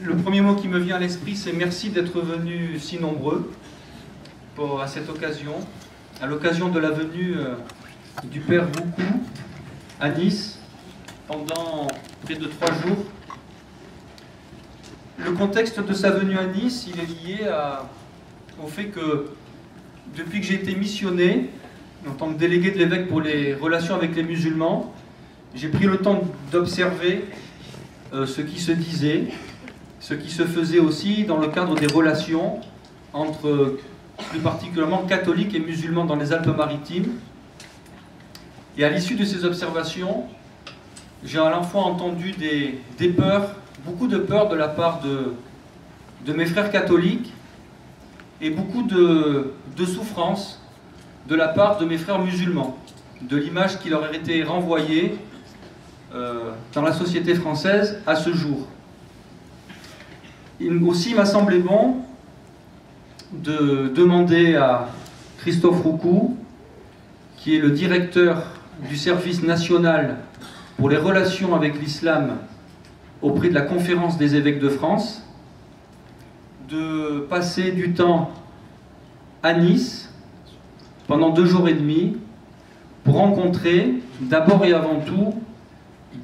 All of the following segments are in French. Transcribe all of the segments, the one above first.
Le premier mot qui me vient à l'esprit, c'est merci d'être venus si nombreux à cette occasion, à l'occasion de la venue du Père Roucou à Nice pendant près de 3 jours. Le contexte de sa venue à Nice, il est lié au fait que depuis que j'ai été missionné, en tant que délégué de l'évêque pour les relations avec les musulmans, j'ai pris le temps d'observer ce qui se disait, ce qui se faisait aussi dans le cadre des relations entre plus particulièrement catholiques et musulmans dans les Alpes-Maritimes. Et à l'issue de ces observations, j'ai à la fois entendu des peurs, beaucoup de peurs de la part de mes frères catholiques et beaucoup de souffrance de la part de mes frères musulmans, de l'image qui leur a été renvoyée dans la société française à ce jour. Il m'a semblé bon de demander à Christophe Roucou, qui est le directeur du service national pour les relations avec l'islam auprès de la Conférence des évêques de France, de passer du temps à Nice pendant 2 jours et demi pour rencontrer d'abord et avant tout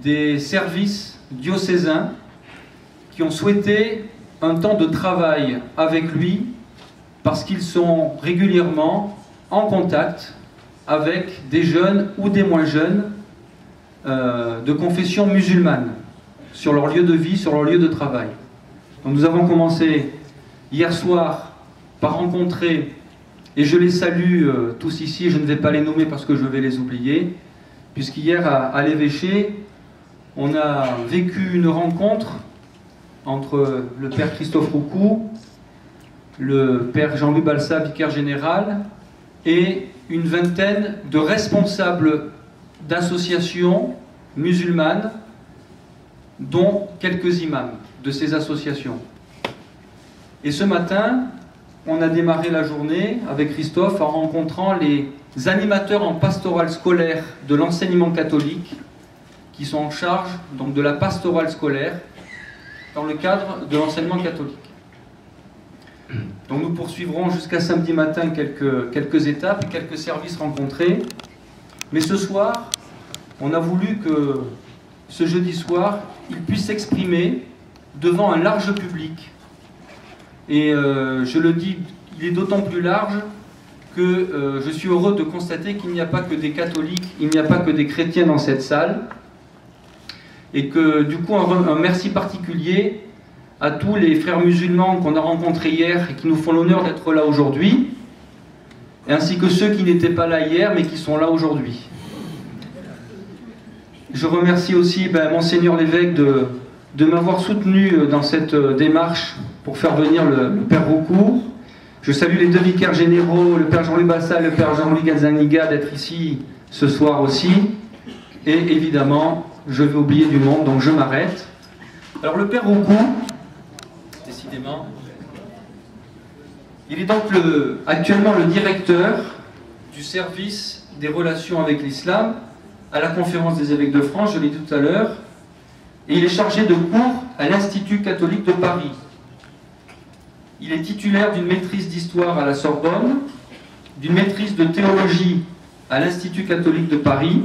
des services diocésains qui ont souhaité un temps de travail avec lui parce qu'ils sont régulièrement en contact avec des jeunes ou des moins jeunes de confession musulmane sur leur lieu de vie, sur leur lieu de travail. Donc nous avons commencé hier soir par rencontrer, et je les salue tous ici, je ne vais pas les nommer parce que je vais les oublier, puisqu'hier à l'évêché, on a vécu une rencontre entre le Père Christophe Roucou, le Père Jean-Louis Balsa, vicaire général, et une vingtaine de responsables d'associations musulmanes, dont quelques imams de ces associations. Et ce matin, on a démarré la journée avec Christophe en rencontrant les animateurs en pastorale scolaire de l'enseignement catholique, qui sont en charge donc de la pastorale scolaire dans le cadre de l'enseignement catholique. Donc nous poursuivrons jusqu'à samedi matin quelques étapes et quelques services rencontrés. Mais ce soir, on a voulu que ce jeudi soir, il puisse s'exprimer devant un large public. Et je le dis, il est d'autant plus large que je suis heureux de constater qu'il n'y a pas que des catholiques, il n'y a pas que des chrétiens dans cette salle. Et que du coup, un merci particulier à tous les frères musulmans qu'on a rencontrés hier et qui nous font l'honneur d'être là aujourd'hui, ainsi que ceux qui n'étaient pas là hier mais qui sont là aujourd'hui. Je remercie aussi Monseigneur l'évêque de m'avoir soutenu dans cette démarche pour faire venir le Père Roucou. Je salue les 2 vicaires généraux, le Père Jean-Louis Bassa et le Père Jean-Louis Gazaniga, d'être ici ce soir aussi. Et évidemment, je vais oublier du monde, donc je m'arrête. Alors le Père Roucou, décidément, il est donc actuellement le directeur du service des relations avec l'islam à la Conférence des évêques de France, je l'ai dit tout à l'heure, et il est chargé de cours à l'Institut catholique de Paris. Il est titulaire d'une maîtrise d'histoire à la Sorbonne, d'une maîtrise de théologie à l'Institut catholique de Paris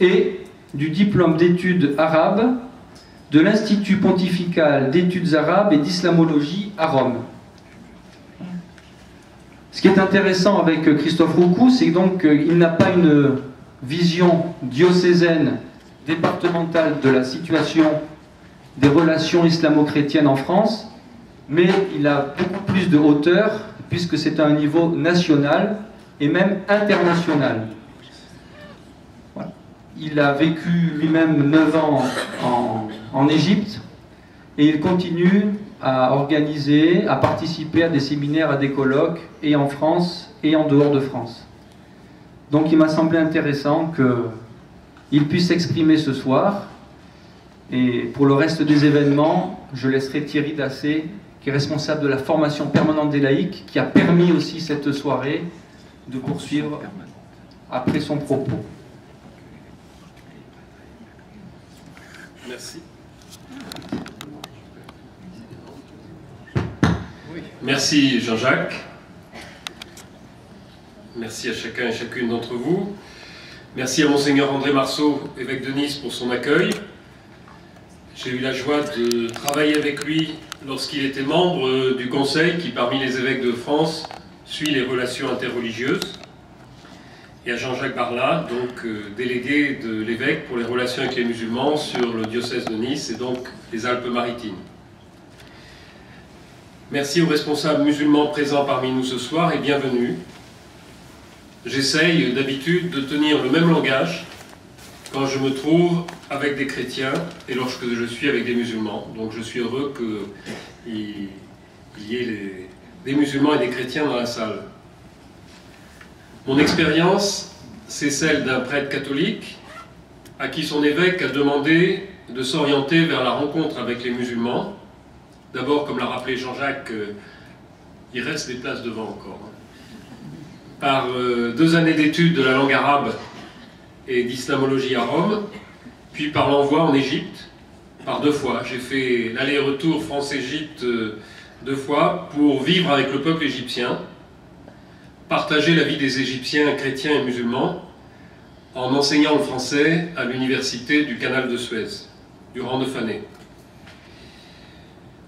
et du diplôme d'études arabes de l'Institut pontifical d'études arabes et d'islamologie à Rome. Ce qui est intéressant avec Christophe Roucou, c'est donc qu'il n'a pas une vision diocésaine, départementale de la situation des relations islamo-chrétiennes en France, mais il a beaucoup plus de hauteur, puisque c'est à un niveau national et même international. Voilà. Il a vécu lui-même 9 ans en Égypte, et il continue à organiser, à participer à des séminaires, à des colloques, et en France et en dehors de France. Donc il m'a semblé intéressant qu'il puisse s'exprimer ce soir, et pour le reste des événements, je laisserai Thierry Dassé, qui est responsable de la formation permanente des laïcs, qui a permis aussi cette soirée de poursuivre après son propos. Merci. Merci Jean-Jacques. Merci à chacun et chacune d'entre vous. Merci à Monseigneur André Marceau, évêque de Nice, pour son accueil. J'ai eu la joie de travailler avec lui lorsqu'il était membre du Conseil qui, parmi les évêques de France, suit les relations interreligieuses. Et à Jean-Jacques Barla, donc délégué de l'évêque pour les relations avec les musulmans sur le diocèse de Nice et donc les Alpes-Maritimes. Merci aux responsables musulmans présents parmi nous ce soir et bienvenue. J'essaye d'habitude de tenir le même langage quand je me trouve avec des chrétiens et lorsque je suis avec des musulmans. Donc je suis heureux qu'il y ait des musulmans et des chrétiens dans la salle. Mon expérience, c'est celle d'un prêtre catholique à qui son évêque a demandé de s'orienter vers la rencontre avec les musulmans. D'abord, comme l'a rappelé Jean-Jacques, il reste des places devant encore. Par 2 années d'études de la langue arabe et d'islamologie à Rome, puis par l'envoi en Égypte, par 2 fois. J'ai fait l'aller-retour France-Égypte 2 fois pour vivre avec le peuple égyptien, partager la vie des Égyptiens chrétiens et musulmans en enseignant le français à l'université du Canal de Suez, durant 9 années.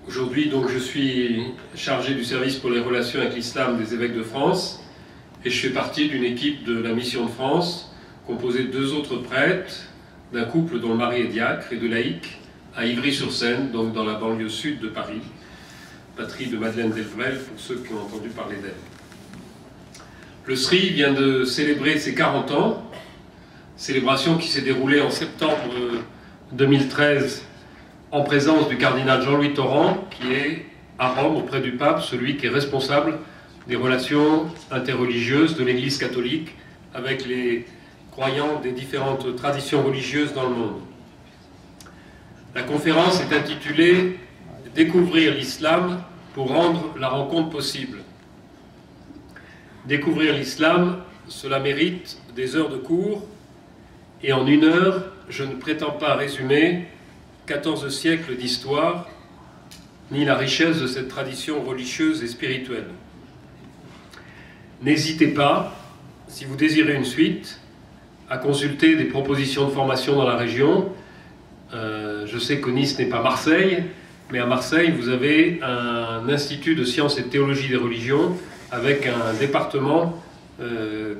Aujourd'hui, donc, je suis chargé du service pour les relations avec l'islam des évêques de France et je fais partie d'une équipe de la Mission de France composée de 2 autres prêtres, d'un couple dont le mari est diacre et de laïcs à Ivry-sur-Seine, donc dans la banlieue sud de Paris, patrie de Madeleine Delbrel pour ceux qui ont entendu parler d'elle. Le SRI vient de célébrer ses 40 ans, célébration qui s'est déroulée en septembre 2013 en présence du cardinal Jean-Louis Torrent, qui est à Rome auprès du pape, celui qui est responsable des relations interreligieuses de l'Église catholique avec les croyants des différentes traditions religieuses dans le monde. La conférence est intitulée « Découvrir l'islam pour rendre la rencontre possible ». Découvrir l'islam, cela mérite des heures de cours, et en 1 heure, je ne prétends pas résumer 14 siècles d'histoire, ni la richesse de cette tradition religieuse et spirituelle. N'hésitez pas, si vous désirez une suite, à consulter des propositions de formation dans la région. Je sais que Nice n'est pas Marseille, mais à Marseille, vous avez un institut de sciences et de théologie des religions avec un département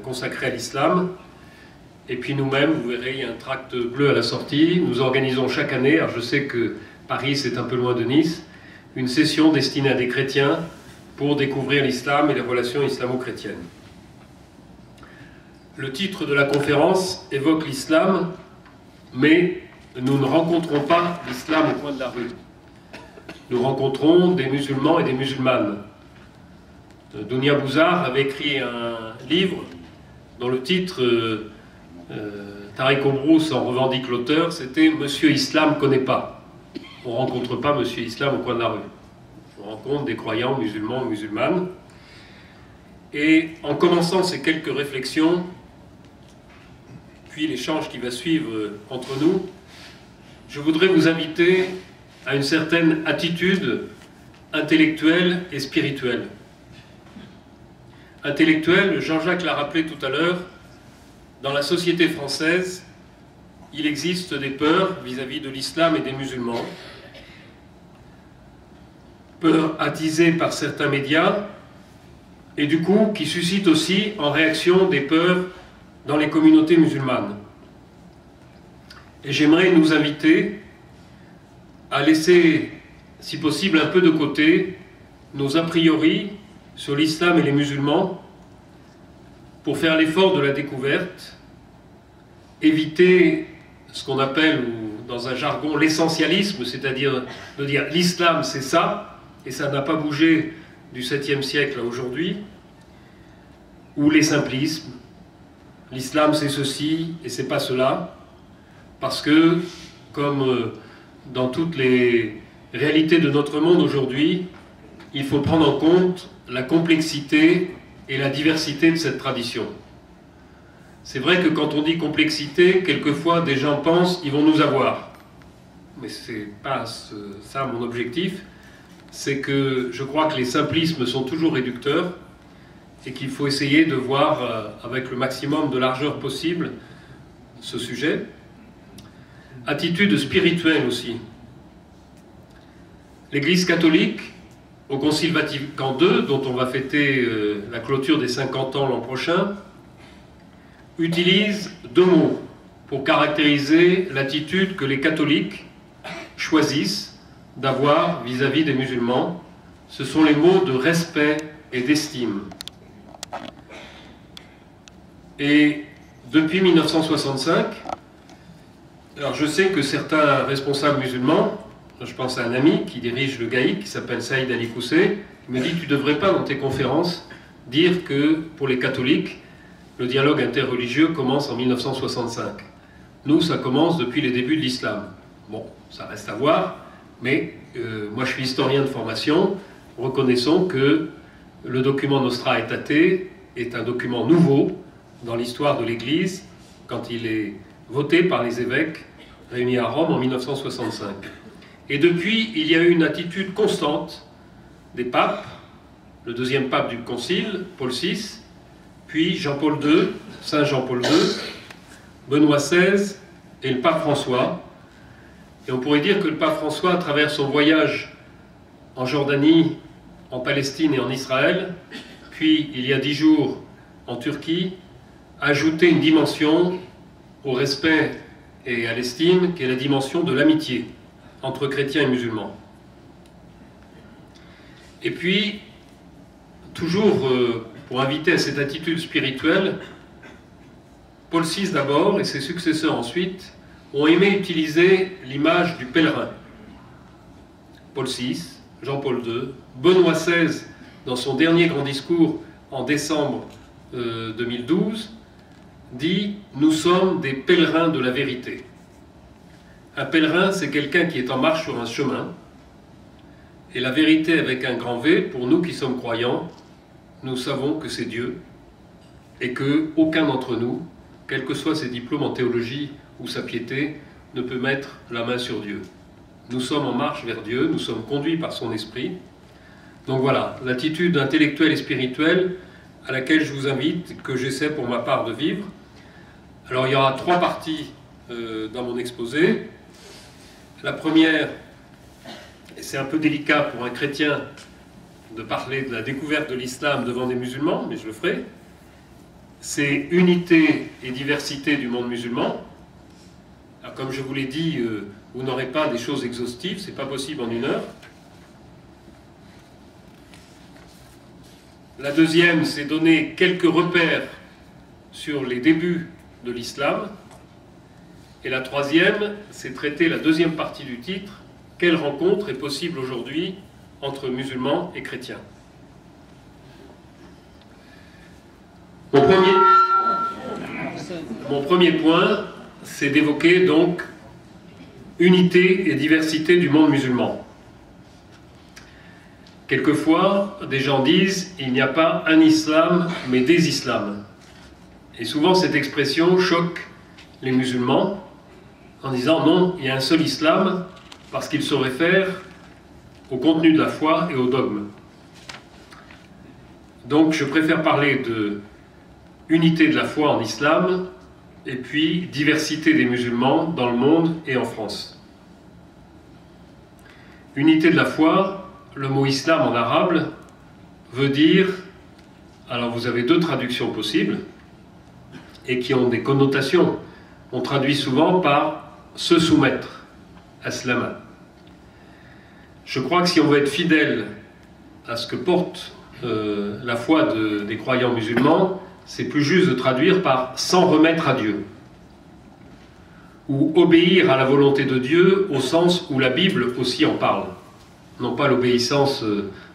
consacré à l'islam. Et puis nous-mêmes, vous verrez, il y a un tract bleu à la sortie. Nous organisons chaque année, alors je sais que Paris c'est un peu loin de Nice, une session destinée à des chrétiens pour découvrir l'islam et les relations islamo-chrétiennes. Le titre de la conférence évoque l'islam, mais nous ne rencontrons pas l'islam au coin de la rue. Nous rencontrons des musulmans et des musulmanes. Dounia Bouzar avait écrit un livre dont le titre, Tariq Obrouss en revendique l'auteur, c'était « Monsieur Islam connaît pas ». On ne rencontre pas Monsieur Islam au coin de la rue. On rencontre des croyants musulmans et musulmanes. Et en commençant ces quelques réflexions, puis l'échange qui va suivre entre nous, je voudrais vous inviter à une certaine attitude intellectuelle et spirituelle. Intellectuelle, Jean-Jacques l'a rappelé tout à l'heure, dans la société française, il existe des peurs vis-à-vis de l'islam et des musulmans. Peurs attisées par certains médias, et du coup qui suscitent aussi en réaction des peurs dans les communautés musulmanes. Et j'aimerais nous inviter à laisser, si possible, un peu de côté nos a priori sur l'islam et les musulmans pour faire l'effort de la découverte, éviter ce qu'on appelle, dans un jargon, l'essentialisme, c'est-à-dire de dire l'islam c'est ça, et ça n'a pas bougé du 7e siècle à aujourd'hui, ou les simplismes, l'islam c'est ceci et c'est pas cela, parce que, comme dans toutes les réalités de notre monde aujourd'hui, il faut prendre en compte la complexité et la diversité de cette tradition. C'est vrai que quand on dit complexité, quelquefois des gens pensent qu'ils vont nous avoir. Mais ce n'est pas ça mon objectif. c'est que je crois que les simplismes sont toujours réducteurs et qu'il faut essayer de voir avec le maximum de largeur possible ce sujet. Attitude spirituelle aussi. L'Église catholique, au Concile Vatican II, dont on va fêter la clôture des 50 ans l'an prochain, utilise deux mots pour caractériser l'attitude que les catholiques choisissent d'avoir vis-à-vis des musulmans. Ce sont les mots de respect et d'estime. Et depuis 1965, alors je sais que certains responsables musulmans, je pense à un ami qui dirige le GAIC, qui s'appelle Saïd Ali Koussé, il me dit « Tu ne devrais pas dans tes conférences dire que pour les catholiques, le dialogue interreligieux commence en 1965. Nous, ça commence depuis les débuts de l'islam. » Bon, ça reste à voir, mais moi je suis historien de formation, reconnaissons que le document Nostra Aetate est un document nouveau dans l'histoire de l'Église quand il est voté par les évêques réunis à Rome en 1965. Et depuis, il y a eu une attitude constante des papes, le deuxième pape du Concile, Paul VI, puis Jean-Paul II, Saint Jean-Paul II, Benoît XVI et le pape François. Et on pourrait dire que le pape François, à travers son voyage en Jordanie, en Palestine et en Israël, puis il y a 10 jours en Turquie, a ajouté une dimension au respect et à l'estime, qui est la dimension de l'amitié entre chrétiens et musulmans. Et puis, toujours pour inviter à cette attitude spirituelle, Paul VI d'abord et ses successeurs ensuite ont aimé utiliser l'image du pèlerin. Paul VI, Jean-Paul II, Benoît XVI, dans son dernier grand discours en décembre 2012, dit « Nous sommes des pèlerins de la vérité ». Un pèlerin, c'est quelqu'un qui est en marche sur un chemin. Et la vérité avec un grand V, pour nous qui sommes croyants, nous savons que c'est Dieu et qu'aucun d'entre nous, quels que soient ses diplômes en théologie ou sa piété, ne peut mettre la main sur Dieu. Nous sommes en marche vers Dieu, nous sommes conduits par son esprit. Donc voilà, l'attitude intellectuelle et spirituelle à laquelle je vous invite, que j'essaie pour ma part de vivre. Alors il y aura 3 parties dans mon exposé. La première, et c'est un peu délicat pour un chrétien de parler de la découverte de l'islam devant des musulmans, mais je le ferai, c'est unité et diversité du monde musulman. Alors, comme je vous l'ai dit, vous n'aurez pas des choses exhaustives, c'est pas possible en 1 heure. La deuxième, c'est donner quelques repères sur les débuts de l'islam. Et la troisième, c'est traiter la deuxième partie du titre, « Quelle rencontre est possible aujourd'hui entre musulmans et chrétiens ?» Mon premier point, c'est d'évoquer donc unité et diversité du monde musulman. Quelquefois, des gens disent « il n'y a pas un islam, mais des islams ». Et souvent, cette expression choque les musulmans en disant « non, il y a un seul islam » parce qu'il se réfère au contenu de la foi et au dogme. Donc, je préfère parler de unité de la foi en islam et puis diversité des musulmans dans le monde et en France. Unité de la foi, le mot islam en arabe veut dire, alors vous avez 2 traductions possibles et qui ont des connotations. On traduit souvent par se soumettre, aslama. Je crois que si on veut être fidèle à ce que porte la foi des croyants musulmans, c'est plus juste de traduire par s'en remettre à Dieu ou obéir à la volonté de Dieu au sens où la Bible aussi en parle. Non pas l'obéissance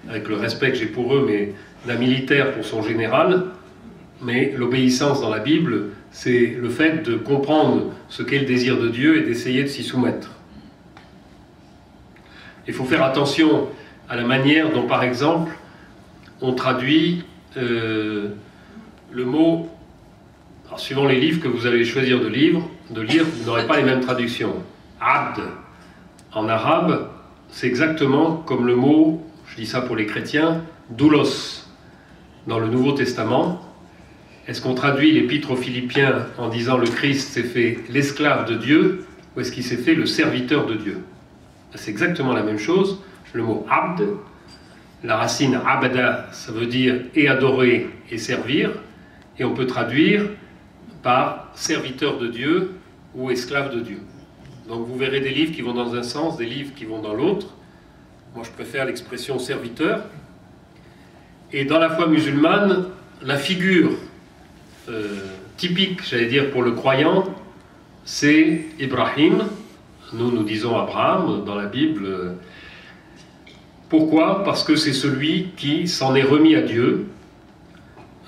avec le respect que j'ai pour eux, mais d'un militaire pour son général, mais l'obéissance dans la Bible, c'est le fait de comprendre ce qu'est le désir de Dieu et d'essayer de s'y soumettre. Il faut faire attention à la manière dont, par exemple, on traduit le mot, alors, suivant les livres que vous allez choisir de lire, vous n'aurez pas les mêmes traductions. Abd, en arabe, c'est exactement comme le mot je dis ça pour les chrétiens, doulos dans le Nouveau Testament. Est-ce qu'on traduit l'épître aux Philippiens en disant le Christ s'est fait l'esclave de Dieu ou est-ce qu'il s'est fait le serviteur de Dieu? C'est exactement la même chose. Le mot abd, la racine abada, ça veut dire et adorer et servir, et on peut traduire par serviteur de Dieu ou esclave de Dieu. Donc vous verrez des livres qui vont dans un sens, des livres qui vont dans l'autre. Moi je préfère l'expression serviteur. Et dans la foi musulmane, la figure typique, j'allais dire, pour le croyant, c'est Ibrahim. Nous disons Abraham dans la Bible. Pourquoi? Parce que c'est celui qui s'en est remis à Dieu.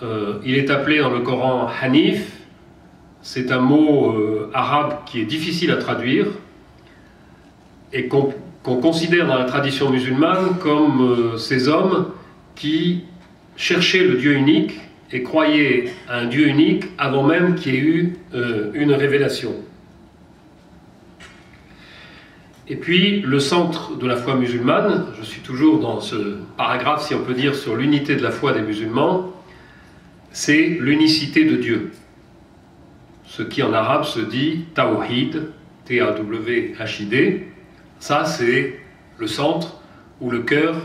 Il est appelé dans le Coran Hanif. C'est un mot arabe qui est difficile à traduire et qu'on considère dans la tradition musulmane comme ces hommes qui cherchaient le Dieu unique et croyaient à un Dieu unique avant même qu'il y ait eu une révélation. Et puis, le centre de la foi musulmane, je suis toujours dans ce paragraphe, si on peut dire, sur l'unité de la foi des musulmans, c'est l'unicité de Dieu. Ce qui en arabe se dit Tawhid, T-A-W-H-I-D. Ça, c'est le centre ou le cœur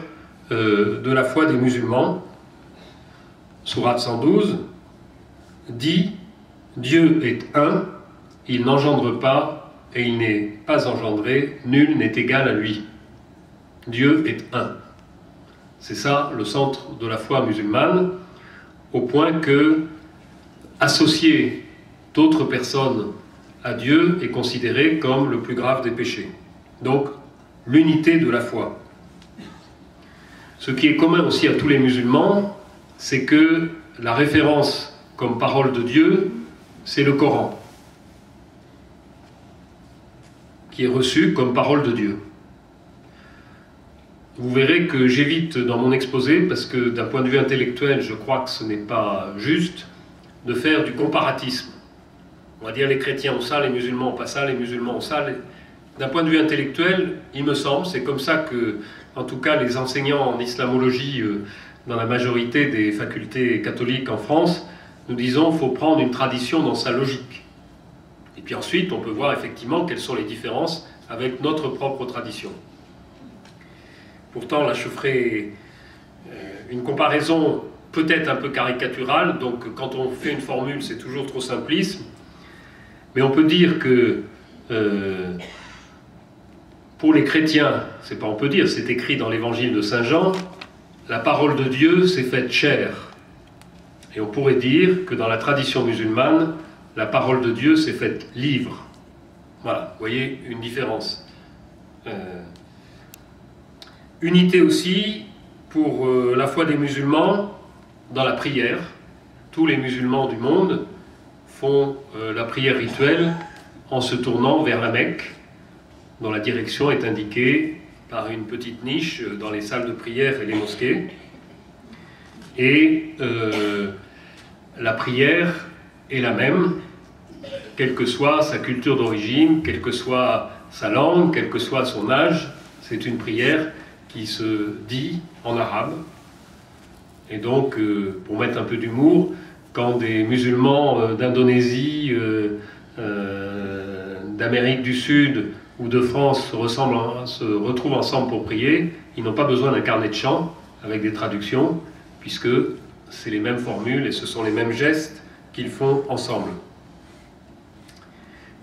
de la foi des musulmans. Sourate 112 dit Dieu est un, il n'engendre pas et il n'est pas engendré, nul n'est égal à lui. Dieu est un. C'est ça le centre de la foi musulmane, au point que associer d'autres personnes à Dieu est considéré comme le plus grave des péchés. Donc, l'unité de la foi. Ce qui est commun aussi à tous les musulmans, c'est que la référence comme parole de Dieu, c'est le Coran, qui est reçu comme parole de Dieu. Vous verrez que j'évite dans mon exposé, parce que d'un point de vue intellectuel, je crois que ce n'est pas juste, de faire du comparatisme. On va dire les chrétiens ont ça, les musulmans ont pas ça, les musulmans ont ça. D'un point de vue intellectuel, il me semble, c'est comme ça que, en tout cas, les enseignants en islamologie, dans la majorité des facultés catholiques en France, nous disons qu'il faut prendre une tradition dans sa logique. Et puis ensuite, on peut voir effectivement quelles sont les différences avec notre propre tradition. Pourtant, là, je ferai une comparaison peut-être un peu caricaturale, donc quand on fait une formule, c'est toujours trop simpliste. Mais on peut dire que pour les chrétiens, c'est pas on peut dire, c'est écrit dans l'évangile de Saint Jean, la parole de Dieu s'est faite chair. Et on pourrait dire que dans la tradition musulmane, la parole de Dieu s'est faite livre. Voilà, vous voyez une différence. Unité aussi pour la foi des musulmans dans la prière. Tous les musulmans du monde font la prière rituelle en se tournant vers la Mecque, dont la direction est indiquée par une petite niche dans les salles de prière et les mosquées. Et la prière est la même, quelle que soit sa culture d'origine, quelle que soit sa langue, quel que soit son âge. C'est une prière qui se dit en arabe. Et donc, pour mettre un peu d'humour, quand des musulmans d'Indonésie, d'Amérique du Sud ou de France se retrouvent ensemble pour prier, ils n'ont pas besoin d'un carnet de chant avec des traductions, puisque c'est les mêmes formules et ce sont les mêmes gestes qu'ils font ensemble.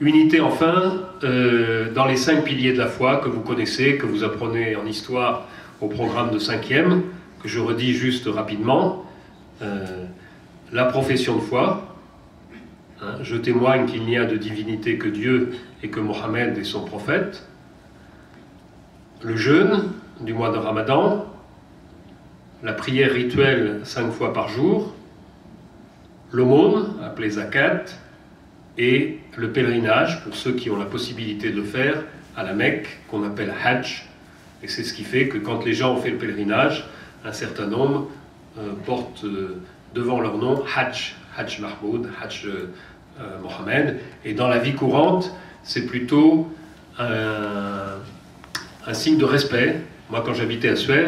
Unité enfin, dans les 5 piliers de la foi que vous connaissez, que vous apprenez en histoire au programme de 5e, que je redis juste rapidement. La profession de foi. Je témoigne qu'il n'y a de divinité que Dieu et que Mohammed est son prophète. Le jeûne du mois de Ramadan. La prière rituelle 5 fois par jour. L'aumône, appelée zakat. Et le pèlerinage, pour ceux qui ont la possibilité de le faire, à la Mecque, qu'on appelle Hajj. Et c'est ce qui fait que quand les gens ont fait le pèlerinage, un certain nombre portent devant leur nom Hajj, Hajj Mahmoud, Hajj Mohammed. Et dans la vie courante, c'est plutôt un signe de respect. Moi, quand j'habitais à Suez,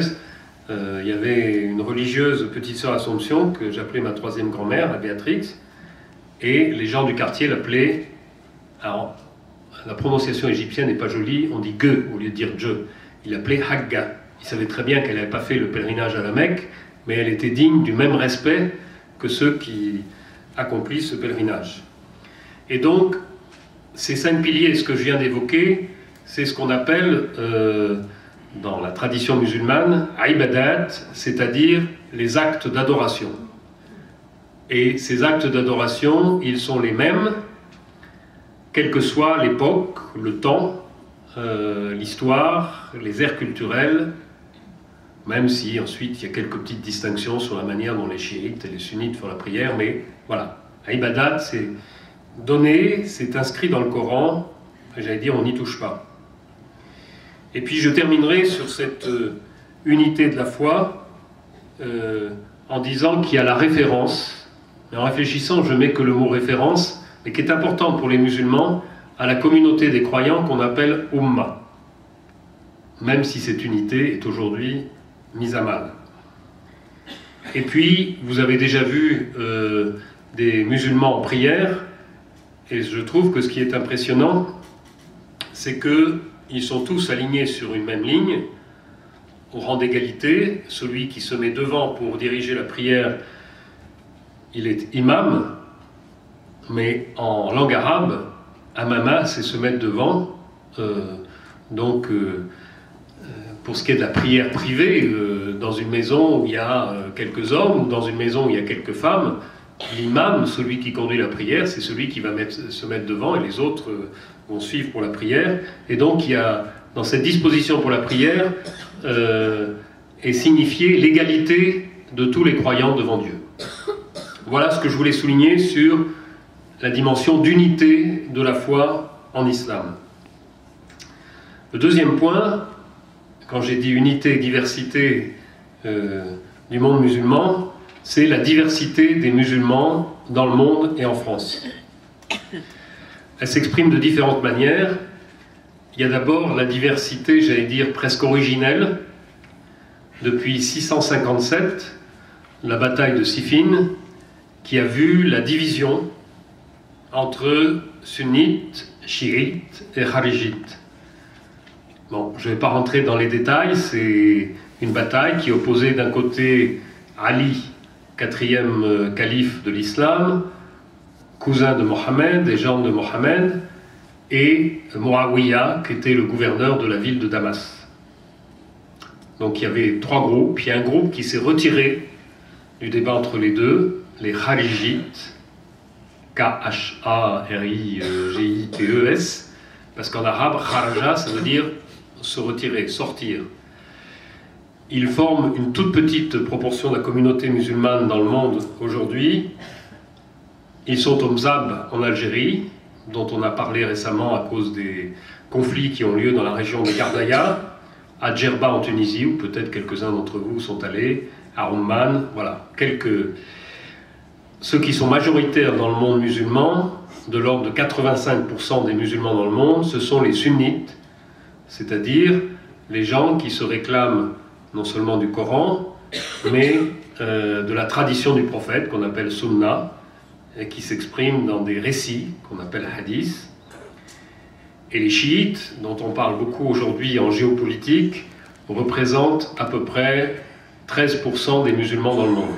il y avait une religieuse, petite sœur Assomption, que j'appelais ma troisième grand-mère, la Béatrix, et les gens du quartier l'appelaient, alors la prononciation égyptienne n'est pas jolie, on dit Ge au lieu de dire Je, il l'appelait Hagga. Il savait très bien qu'elle n'avait pas fait le pèlerinage à la Mecque, mais elle était digne du même respect que ceux qui accomplissent ce pèlerinage. Et donc, ces 5 piliers, ce que je viens d'évoquer, c'est ce qu'on appelle, dans la tradition musulmane, ibadat, c'est-à-dire les actes d'adoration. Et ces actes d'adoration, ils sont les mêmes, quelle que soit l'époque, le temps, l'histoire, les aires culturelles, même si ensuite il y a quelques petites distinctions sur la manière dont les chiites et les sunnites font la prière, mais voilà. Ibadat, c'est donné, c'est inscrit dans le Coran, j'allais dire on n'y touche pas. Et puis je terminerai sur cette unité de la foi en disant qu'il y a la référence, et en réfléchissant je mets que le mot référence, mais qui est important pour les musulmans, à la communauté des croyants qu'on appelle Ummah, même si cette unité est aujourd'hui mise à mal. Et puis, vous avez déjà vu des musulmans en prière, et je trouve que ce qui est impressionnant, c'est qu'ils sont tous alignés sur une même ligne, au rang d'égalité. Celui qui se met devant pour diriger la prière, il est imam, mais en langue arabe, amama, c'est se mettre devant. Pour ce qui est de la prière privée, dans une maison où il y a quelques hommes, ou dans une maison où il y a quelques femmes, l'imam, celui qui conduit la prière, c'est celui qui va se mettre devant et les autres vont suivre pour la prière. Et donc il y a, dans cette disposition pour la prière, est signifiée l'égalité de tous les croyants devant Dieu. Voilà ce que je voulais souligner sur la dimension d'unité de la foi en islam. Le deuxième point, quand j'ai dit unité, diversité du monde musulman, c'est la diversité des musulmans dans le monde et en France. Elle s'exprime de différentes manières. Il y a d'abord la diversité, j'allais dire, presque originelle. Depuis 657, la bataille de Siffin, qui a vu la division entre sunnites, chiites et kharijites. Bon, je ne vais pas rentrer dans les détails, c'est une bataille qui opposait d'un côté Ali, 4e calife de l'islam, cousin de Mohammed et gendre de Mohammed, et Muawiyah, qui était le gouverneur de la ville de Damas. Donc il y avait 3 groupes, il y a un groupe qui s'est retiré du débat entre les deux, les kharijites, K-H-A-R-I-G-I-T-E-S, parce qu'en arabe, kharaja, ça veut dire se retirer, sortir. Ils forment une toute petite proportion de la communauté musulmane dans le monde aujourd'hui. Ils sont au Mzab en Algérie, dont on a parlé récemment à cause des conflits qui ont lieu dans la région de Gardaïa, à Djerba en Tunisie, où peut-être quelques-uns d'entre vous sont allés, à Oman, voilà, ceux qui sont majoritaires dans le monde musulman, de l'ordre de 85% des musulmans dans le monde, ce sont les sunnites, c'est-à-dire les gens qui se réclament non seulement du Coran, mais de la tradition du prophète, qu'on appelle Sunna, et qui s'exprime dans des récits, qu'on appelle hadith. Et les chiites, dont on parle beaucoup aujourd'hui en géopolitique, représentent à peu près 13% des musulmans dans le monde.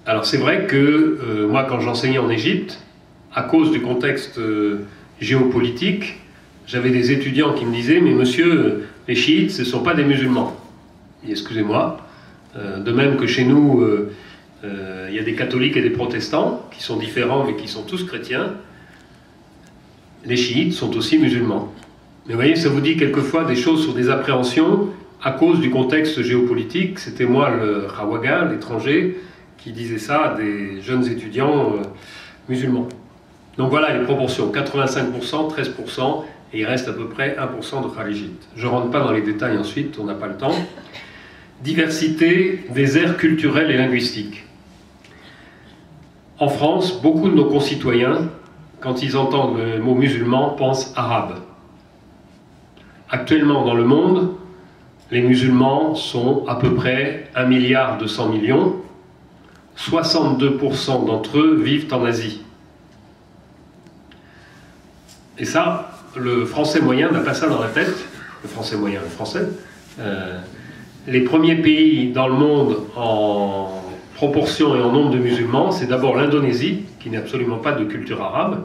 Alors c'est vrai que moi, quand j'enseignais en Égypte, à cause du contexte géopolitique, j'avais des étudiants qui me disaient « Mais monsieur, les chiites, ce ne sont pas des musulmans. » Excusez-moi. De même que chez nous, il y a des catholiques et des protestants qui sont différents mais qui sont tous chrétiens. Les chiites sont aussi musulmans. Mais vous voyez, ça vous dit quelquefois des choses sur des appréhensions à cause du contexte géopolitique. C'était moi, le Khawaga, l'étranger, qui disait ça à des jeunes étudiants musulmans. Donc voilà les proportions, 85%, 13%, et il reste à peu près 1% de kharijites. Je ne rentre pas dans les détails ensuite, on n'a pas le temps. Diversité des aires culturelles et linguistiques. En France, beaucoup de nos concitoyens, quand ils entendent le mot musulman, pensent arabe. Actuellement dans le monde, les musulmans sont à peu près 1,2 milliard. 62% d'entre eux vivent en Asie. Et ça, le français moyen n'a pas ça dans la tête. Le français moyen, le français. Les premiers pays dans le monde en proportion et en nombre de musulmans, c'est d'abord l'Indonésie, qui n'est absolument pas de culture arabe.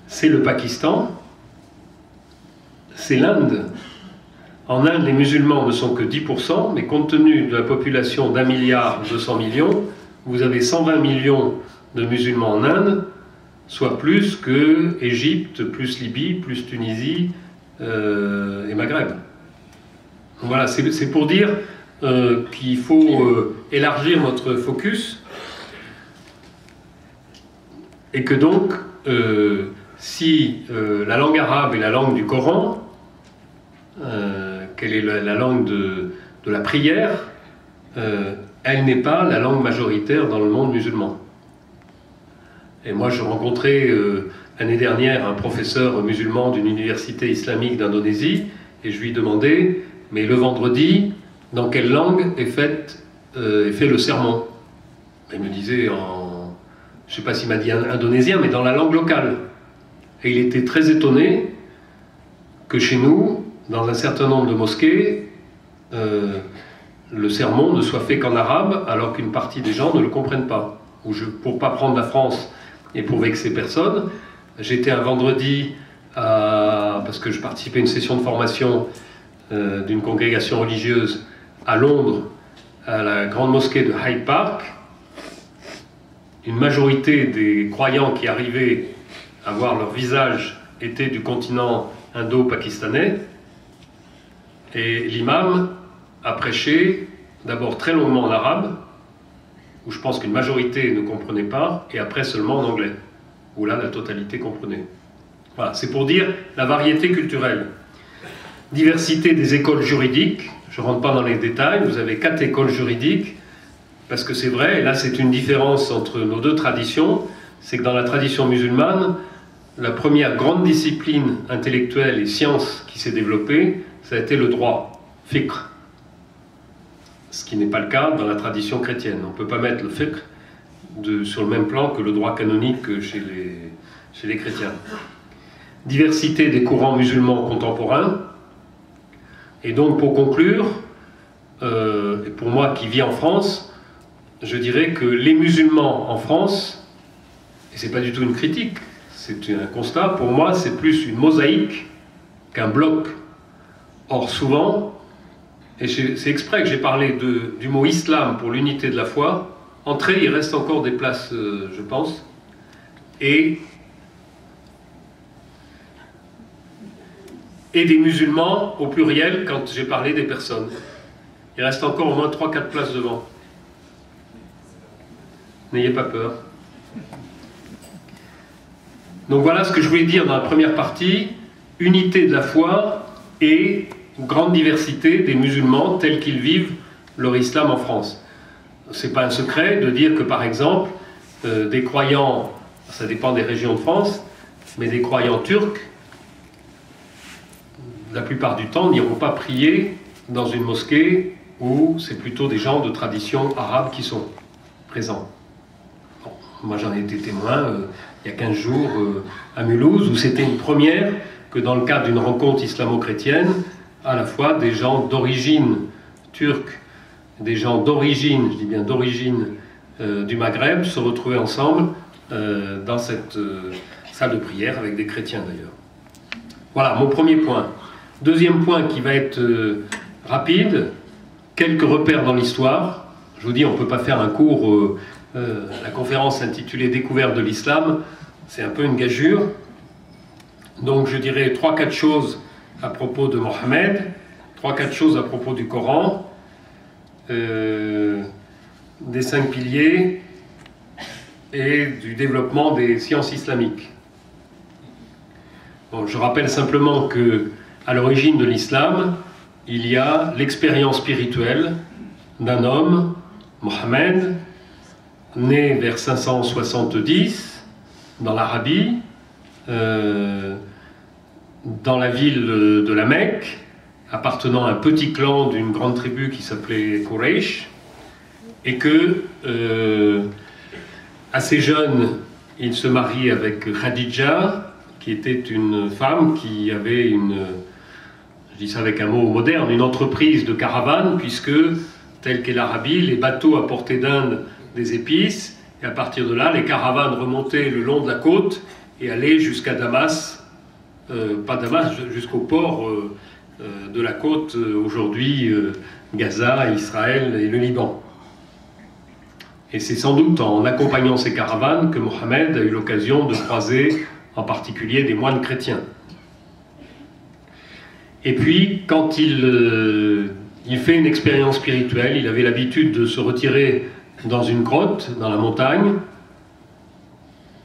C'est le Pakistan. C'est l'Inde. En Inde, les musulmans ne sont que 10%, mais compte tenu de la population d'1,2 milliard, vous avez 120 millions de musulmans en Inde, soit plus que Égypte, plus Libye, plus Tunisie et Maghreb. Voilà, c'est pour dire qu'il faut élargir notre focus et que donc, si la langue arabe est la langue du Coran, quelle est la langue de la prière, elle n'est pas la langue majoritaire dans le monde musulman. Et moi, je rencontrais l'année dernière un professeur musulman d'une université islamique d'Indonésie, et je lui demandais, mais le vendredi, dans quelle langue est fait le sermon? Il me disait en, je ne sais pas s'il m'a dit indonésien, mais dans la langue locale. Et il était très étonné que chez nous, dans un certain nombre de mosquées, le sermon ne soit fait qu'en arabe, alors qu'une partie des gens ne le comprennent pas. Pour ne pas prendre la France et pour vexer personne, j'étais un vendredi, parce que je participais à une session de formation d'une congrégation religieuse à Londres, à la grande mosquée de Hyde Park. Une majorité des croyants qui arrivaient à voir leur visage étaient du continent indo-pakistanais. Et l'imam a prêché d'abord très longuement en arabe, où je pense qu'une majorité ne comprenait pas, et après seulement en anglais, où là la totalité comprenait. Voilà, c'est pour dire la variété culturelle. Diversité des écoles juridiques, je ne rentre pas dans les détails, vous avez 4 écoles juridiques, parce que c'est vrai, et là c'est une différence entre nos deux traditions, c'est que dans la tradition musulmane, la première grande discipline intellectuelle et science qui s'est développée, ça a été le droit, fiqh. Ce qui n'est pas le cas dans la tradition chrétienne. On ne peut pas mettre le fiqh sur le même plan que le droit canonique chez les chrétiens. Diversité des courants musulmans contemporains. Et donc pour conclure, et pour moi qui vis en France, je dirais que les musulmans en France, et ce n'est pas du tout une critique, c'est un constat, pour moi c'est plus une mosaïque qu'un bloc. Or souvent, et c'est exprès que j'ai parlé du mot islam pour l'unité de la foi, entre eux il reste encore des places, je pense, et des musulmans au pluriel quand j'ai parlé des personnes. Il reste encore au moins 3-4 places devant. N'ayez pas peur. Donc voilà ce que je voulais dire dans la première partie, unité de la foi et grande diversité des musulmans tels qu'ils vivent leur islam en France. Ce n'est pas un secret de dire que par exemple, des croyants, ça dépend des régions de France, mais des croyants turcs, la plupart du temps, n'iront pas prier dans une mosquée où c'est plutôt des gens de tradition arabe qui sont présents. Bon, moi j'en ai été témoin il y a 15 jours à Mulhouse, où c'était une première que dans le cadre d'une rencontre islamo-chrétienne, à la fois des gens d'origine turque, des gens d'origine, je dis bien d'origine du Maghreb, se retrouvaient ensemble dans cette salle de prière, avec des chrétiens d'ailleurs. Voilà, mon premier point. Deuxième point qui va être rapide, quelques repères dans l'histoire. Je vous dis, on ne peut pas faire un cours, la conférence intitulée « Découverte de l'islam », c'est un peu une gageure. Donc je dirais 3-4 choses à propos de Mohammed, 3-4 choses à propos du Coran, des 5 piliers et du développement des sciences islamiques. Bon, je rappelle simplement que à l'origine de l'islam, il y a l'expérience spirituelle d'un homme, Mohammed, né vers 570 dans l'Arabie, dans la ville de la Mecque, appartenant à un petit clan d'une grande tribu qui s'appelait Quraysh, et que, assez jeune, il se marie avec Khadija, qui était une femme qui avait je dis ça avec un mot moderne, une entreprise de caravane, puisque, telle qu'est l'Arabie, les bateaux apportaient d'Inde des épices, et à partir de là, les caravanes remontaient le long de la côte et allaient jusqu'à Damas, pas Damas, jusqu'au port de la côte, aujourd'hui Gaza, Israël et le Liban. Et c'est sans doute en accompagnant ces caravanes que Mohammed a eu l'occasion de croiser en particulier des moines chrétiens. Et puis, quand il fait une expérience spirituelle, il avait l'habitude de se retirer dans une grotte, dans la montagne,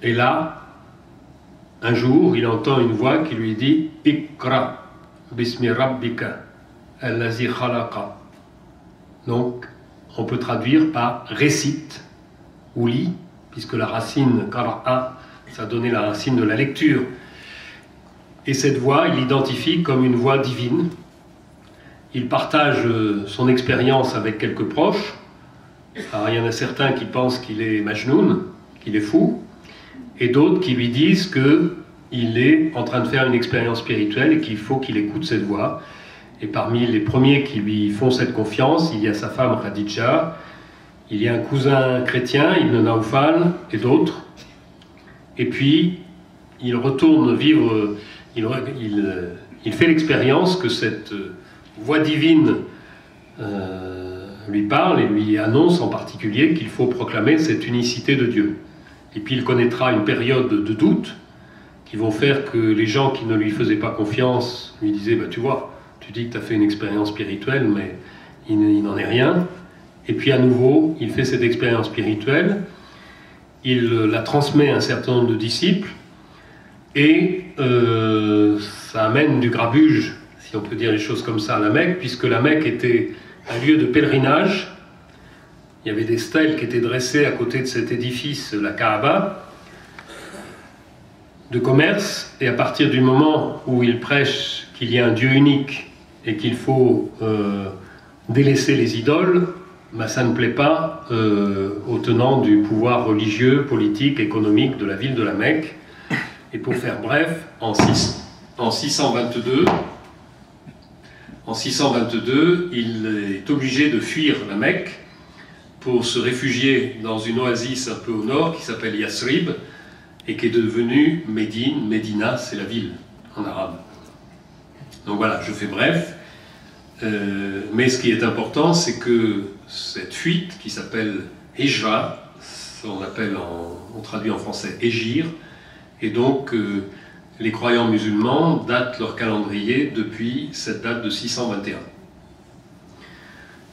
et là, un jour, il entend une voix qui lui dit « Iqra bismi rabbika allazi khalaqa ». Donc, on peut traduire par « récite » ou « lis », puisque la racine « qara'a », ça donnait la racine de la lecture. Et cette voix, il l'identifie comme une voix divine. Il partage son expérience avec quelques proches. Alors, il y en a certains qui pensent qu'il est majnoun, qu'il est fou, et d'autres qui lui disent qu'il est en train de faire une expérience spirituelle et qu'il faut qu'il écoute cette voix. Et parmi les premiers qui lui font cette confiance, il y a sa femme Khadija, il y a un cousin chrétien, Ibn Nawfal, et d'autres. Et puis, il retourne vivre, il fait l'expérience que cette voix divine lui parle et lui annonce en particulier qu'il faut proclamer cette unicité de Dieu. Et puis il connaîtra une période de doute qui vont faire que les gens qui ne lui faisaient pas confiance lui disaient « tu vois, tu dis que tu as fait une expérience spirituelle, mais il n'en est rien ». Et puis à nouveau, il fait cette expérience spirituelle, il la transmet à un certain nombre de disciples, et ça amène du grabuge, si on peut dire les choses comme ça, à la Mecque, puisque la Mecque était un lieu de pèlerinage. Il y avait des stèles qui étaient dressées à côté de cet édifice, la Kaaba, de commerce, et à partir du moment où il prêche qu'il y a un Dieu unique et qu'il faut délaisser les idoles, ben ça ne plaît pas aux tenants du pouvoir religieux, politique, économique de la ville de la Mecque. Et pour faire bref, en 622, il est obligé de fuir la Mecque pour se réfugier dans une oasis un peu au nord qui s'appelle Yasrib et qui est devenue Médine. Médina, c'est la ville en arabe. Donc voilà, je fais bref. Mais ce qui est important, c'est que cette fuite qui s'appelle Hijra, on traduit en français Hégire, et donc les croyants musulmans datent leur calendrier depuis cette date de 621.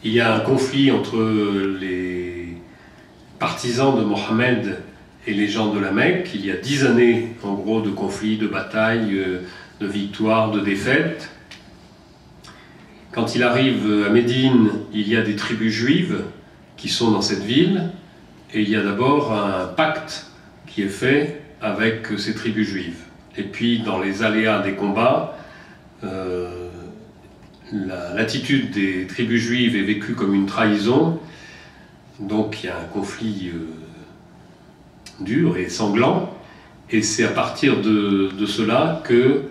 Il y a un conflit entre les partisans de Mohammed et les gens de la Mecque. Il y a 10 années, en gros, de conflits, de batailles, de victoires, de défaites. Quand il arrive à Médine, il y a des tribus juives qui sont dans cette ville, et il y a d'abord un pacte qui est fait avec ces tribus juives. Et puis, dans les aléas des combats, l'attitude des tribus juives est vécue comme une trahison, donc il y a un conflit dur et sanglant, et c'est à partir de cela que...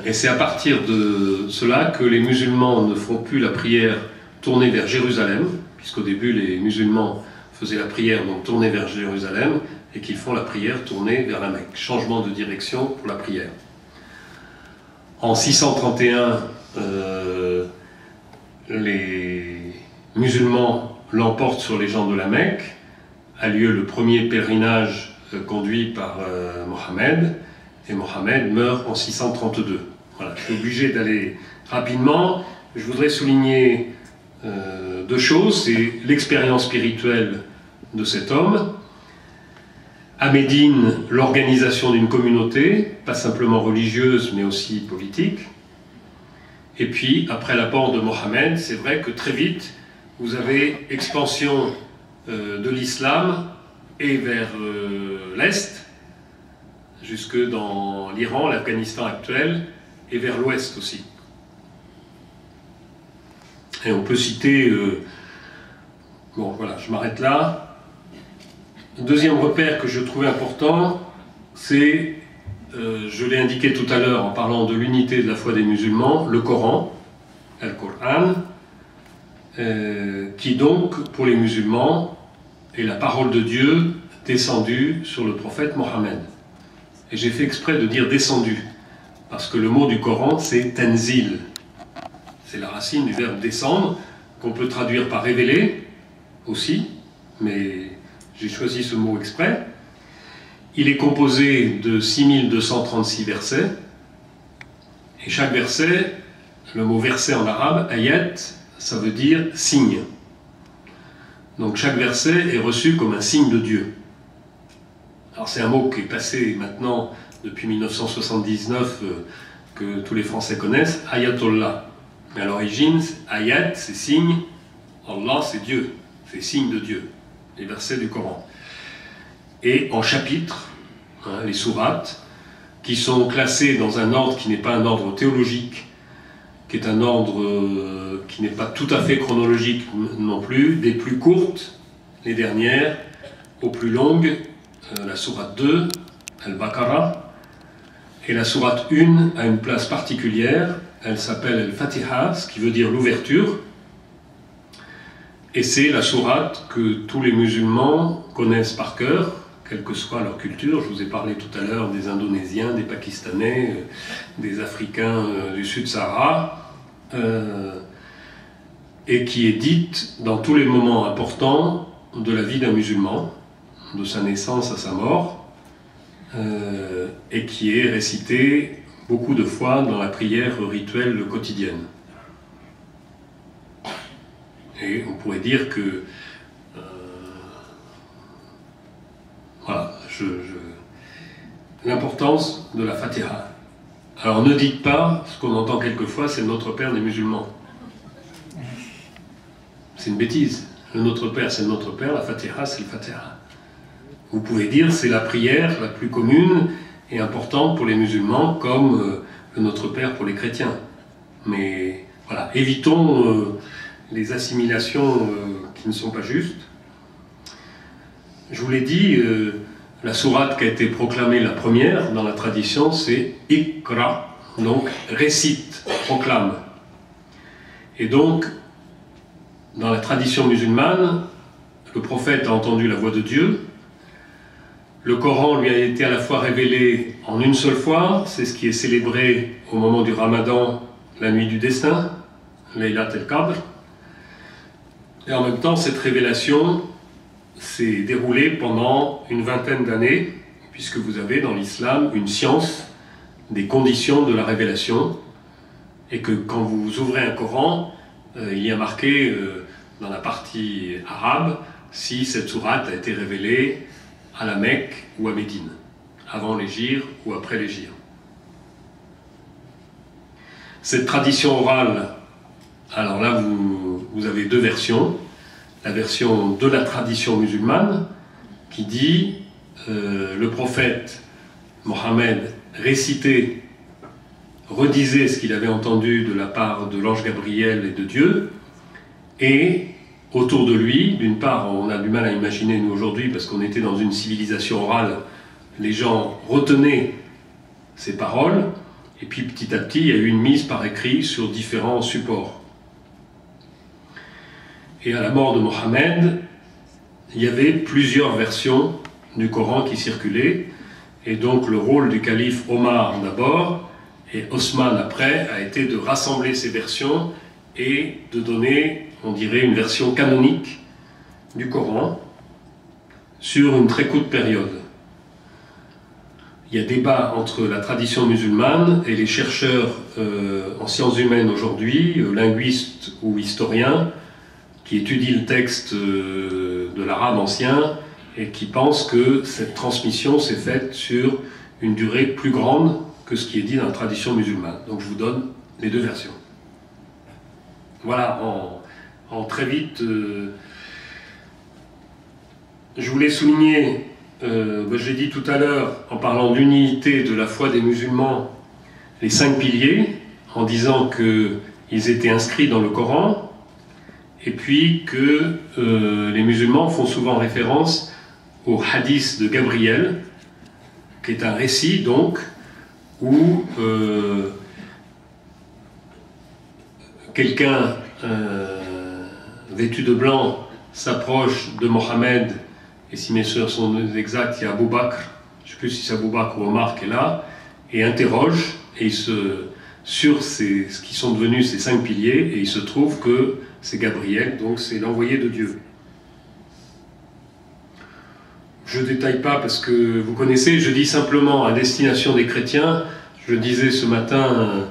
Et c'est à partir de cela que les musulmans ne font plus la prière tournée vers Jérusalem, puisqu'au début les musulmans faisaient la prière donc tournée vers Jérusalem, et qu'ils font la prière tournée vers la Mecque. Changement de direction pour la prière. En 631, les musulmans l'emportent sur les gens de la Mecque, a lieu le premier pèlerinage conduit par Mohammed, et Mohammed meurt en 632. Voilà, je suis obligé d'aller rapidement. Je voudrais souligner deux choses. C'est l'expérience spirituelle de cet homme. À Médine, l'organisation d'une communauté, pas simplement religieuse, mais aussi politique. Et puis, après la mort de Mohammed, c'est vrai que très vite, vous avez expansion de l'islam et vers l'Est, jusque dans l'Iran, l'Afghanistan actuel, et vers l'ouest aussi. Et on peut citer... bon, voilà, je m'arrête là. Le deuxième repère que je trouvais important, c'est, je l'ai indiqué tout à l'heure en parlant de l'unité de la foi des musulmans, le Coran, Al-Qur'an, qui donc, pour les musulmans, est la parole de Dieu descendue sur le prophète Mohammed. Et j'ai fait exprès de dire descendu, parce que le mot du Coran, c'est tanzil. C'est la racine du verbe descendre, qu'on peut traduire par révéler aussi, mais j'ai choisi ce mot exprès. Il est composé de 6236 versets, et chaque verset, le mot verset en arabe, ayat, ça veut dire signe. Donc chaque verset est reçu comme un signe de Dieu. Alors c'est un mot qui est passé maintenant depuis 1979, que tous les Français connaissent, ayatollah. Mais à l'origine, ayat c'est signe, Allah c'est Dieu, c'est signe de Dieu, les versets du Coran. Et en chapitres, hein, les sourates, qui sont classés dans un ordre qui n'est pas un ordre théologique, qui est un ordre qui n'est pas tout à fait chronologique non plus, des plus courtes, les dernières, aux plus longues, la sourate 2, Al-Baqarah, et la sourate 1 a une place particulière, elle s'appelle Al-Fatiha, ce qui veut dire l'ouverture, et c'est la sourate que tous les musulmans connaissent par cœur, quelle que soit leur culture. Je vous ai parlé tout à l'heure des Indonésiens, des Pakistanais, des Africains du Sud-Sahara, et qui est dite dans tous les moments importants de la vie d'un musulman, de sa naissance à sa mort, et qui est récitée beaucoup de fois dans la prière rituelle quotidienne. Et on pourrait dire que voilà, l'importance de la Fatiha. Alors ne dites pas, ce qu'on entend quelquefois, c'est le Notre Père des musulmans. C'est une bêtise. Le Notre Père, c'est le Notre Père, la Fatiha, c'est le Fatiha. Vous pouvez dire, c'est la prière la plus commune et importante pour les musulmans, comme le Notre Père pour les chrétiens. Mais voilà, évitons les assimilations qui ne sont pas justes. Je vous l'ai dit, la sourate qui a été proclamée la première dans la tradition, c'est Iqra, donc récite, proclame. Et donc, dans la tradition musulmane, le prophète a entendu la voix de Dieu. Le Coran lui a été à la fois révélé en une seule fois, c'est ce qui est célébré au moment du Ramadan, la nuit du destin, Laylat el-Qadr. Et en même temps, cette révélation s'est déroulée pendant une vingtaine d'années, puisque vous avez dans l'islam une science des conditions de la révélation, et que quand vous ouvrez un Coran, il y a marqué dans la partie arabe si cette sourate a été révélée à la Mecque ou à Médine, avant l'hégire ou après l'hégire. Cette tradition orale, alors là vous avez deux versions. La version de la tradition musulmane qui dit le prophète Mohammed récitait, redisait ce qu'il avait entendu de la part de l'ange Gabriel et de Dieu, et autour de lui, d'une part, on a du mal à imaginer nous aujourd'hui parce qu'on était dans une civilisation orale, les gens retenaient ces paroles, et puis petit à petit il y a eu une mise par écrit sur différents supports. Et à la mort de Mohammed, il y avait plusieurs versions du Coran qui circulaient, et donc le rôle du calife Omar d'abord, et Osman après, a été de rassembler ces versions et de donner, on dirait, une version canonique du Coran sur une très courte période. Il y a débat entre la tradition musulmane et les chercheurs en sciences humaines aujourd'hui, linguistes ou historiens, qui étudient le texte de l'arabe ancien et qui pensent que cette transmission s'est faite sur une durée plus grande que ce qui est dit dans la tradition musulmane. Donc je vous donne les deux versions. Voilà, en très vite, je voulais souligner je l'ai dit tout à l'heure, en parlant de l'unité de la foi des musulmans, les 5 piliers, en disant qu'ils étaient inscrits dans le Coran, et puis que les musulmans font souvent référence au hadith de Gabriel, qui est un récit donc, où quelqu'un vêtu de blanc s'approche de Mohammed, et si mes soeurs sont exactes, il y a Abou Bakr, je ne sais plus si c'est Abou Bakr ou Omar qui est là, et interroge, et sur ce qui sont devenus ces 5 piliers, et il se trouve que c'est Gabriel, donc c'est l'envoyé de Dieu. Je ne détaille pas parce que vous connaissez, je dis simplement à destination des chrétiens, je disais ce matin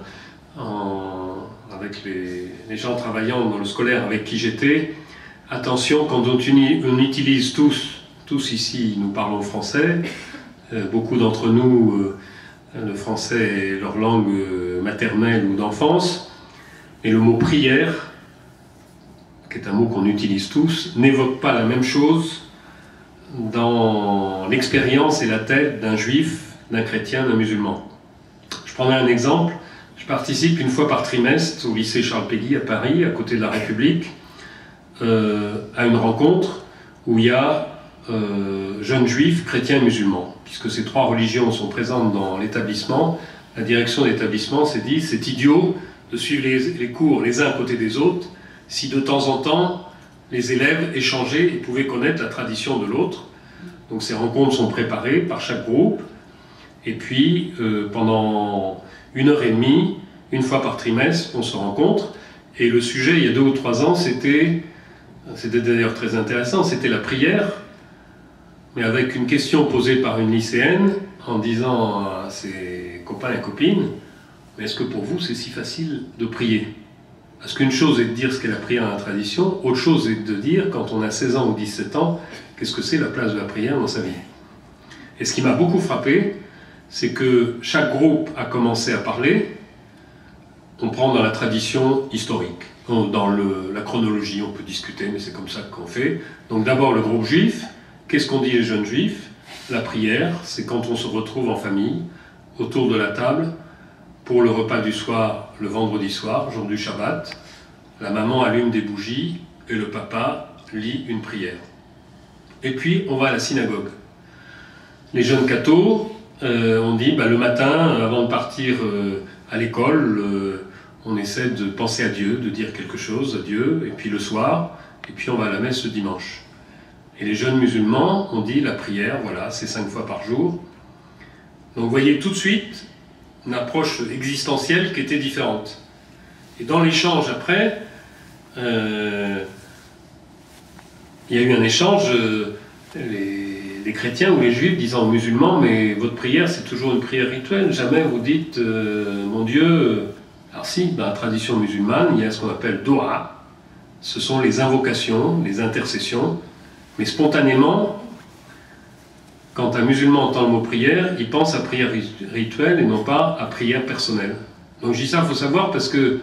avec les gens travaillant dans le scolaire avec qui j'étais, attention, quand on utilise tous ici, nous parlons français, beaucoup d'entre nous, le français est leur langue maternelle ou d'enfance, et le mot prière, qui est un mot qu'on utilise tous, n'évoque pas la même chose dans l'expérience et la tête d'un juif, d'un chrétien, d'un musulman. Je prendrai un exemple. Je participe une fois par trimestre au lycée Charles Péguy à Paris, à côté de la République, à une rencontre où il y a jeunes juifs, chrétiens et musulmans. Puisque ces 3 religions sont présentes dans l'établissement, la direction de l'établissement s'est dit c'est idiot de suivre les cours les uns à côté des autres si de temps en temps les élèves échangeaient et pouvaient connaître la tradition de l'autre. Donc ces rencontres sont préparées par chaque groupe, et puis pendant 1h30, une fois par trimestre, on se rencontre, et le sujet, il y a 2 ou 3 ans, c'était d'ailleurs très intéressant, c'était la prière, mais avec une question posée par une lycéenne, en disant à ses copains et copines, mais est-ce que pour vous c'est si facile de prier ? Parce qu'une chose est de dire ce qu'est la prière dans la tradition, autre chose est de dire, quand on a 16 ans ou 17 ans, qu'est-ce que c'est la place de la prière dans sa vie. Et ce qui m'a beaucoup frappé, c'est que chaque groupe a commencé à parler, on prend dans la tradition historique, dans la chronologie, on peut discuter, mais c'est comme ça qu'on fait. Donc d'abord le groupe juif, qu'est-ce qu'on dit les jeunes juifs ? La prière, c'est quand on se retrouve en famille, autour de la table, pour le repas du soir, le vendredi soir, jour du Shabbat, la maman allume des bougies et le papa lit une prière. Et puis on va à la synagogue. Les jeunes cathos, on dit le matin, avant de partir à l'école, on essaie de penser à Dieu, de dire quelque chose à Dieu, et puis le soir, et puis on va à la messe le dimanche. Et les jeunes musulmans, on dit la prière, voilà, c'est 5 fois par jour. Donc vous voyez tout de suite une approche existentielle qui était différente. Et dans l'échange après, il y a eu un échange, les chrétiens ou les juifs disant aux musulmans, mais votre prière c'est toujours une prière rituelle, jamais vous dites mon Dieu. Alors si, dans la tradition musulmane, il y a ce qu'on appelle dua, ce sont les invocations, les intercessions, mais spontanément, quand un musulman entend le mot prière, il pense à prière rituelle et non pas à prière personnelle. Donc je dis ça, il faut savoir, parce qu'il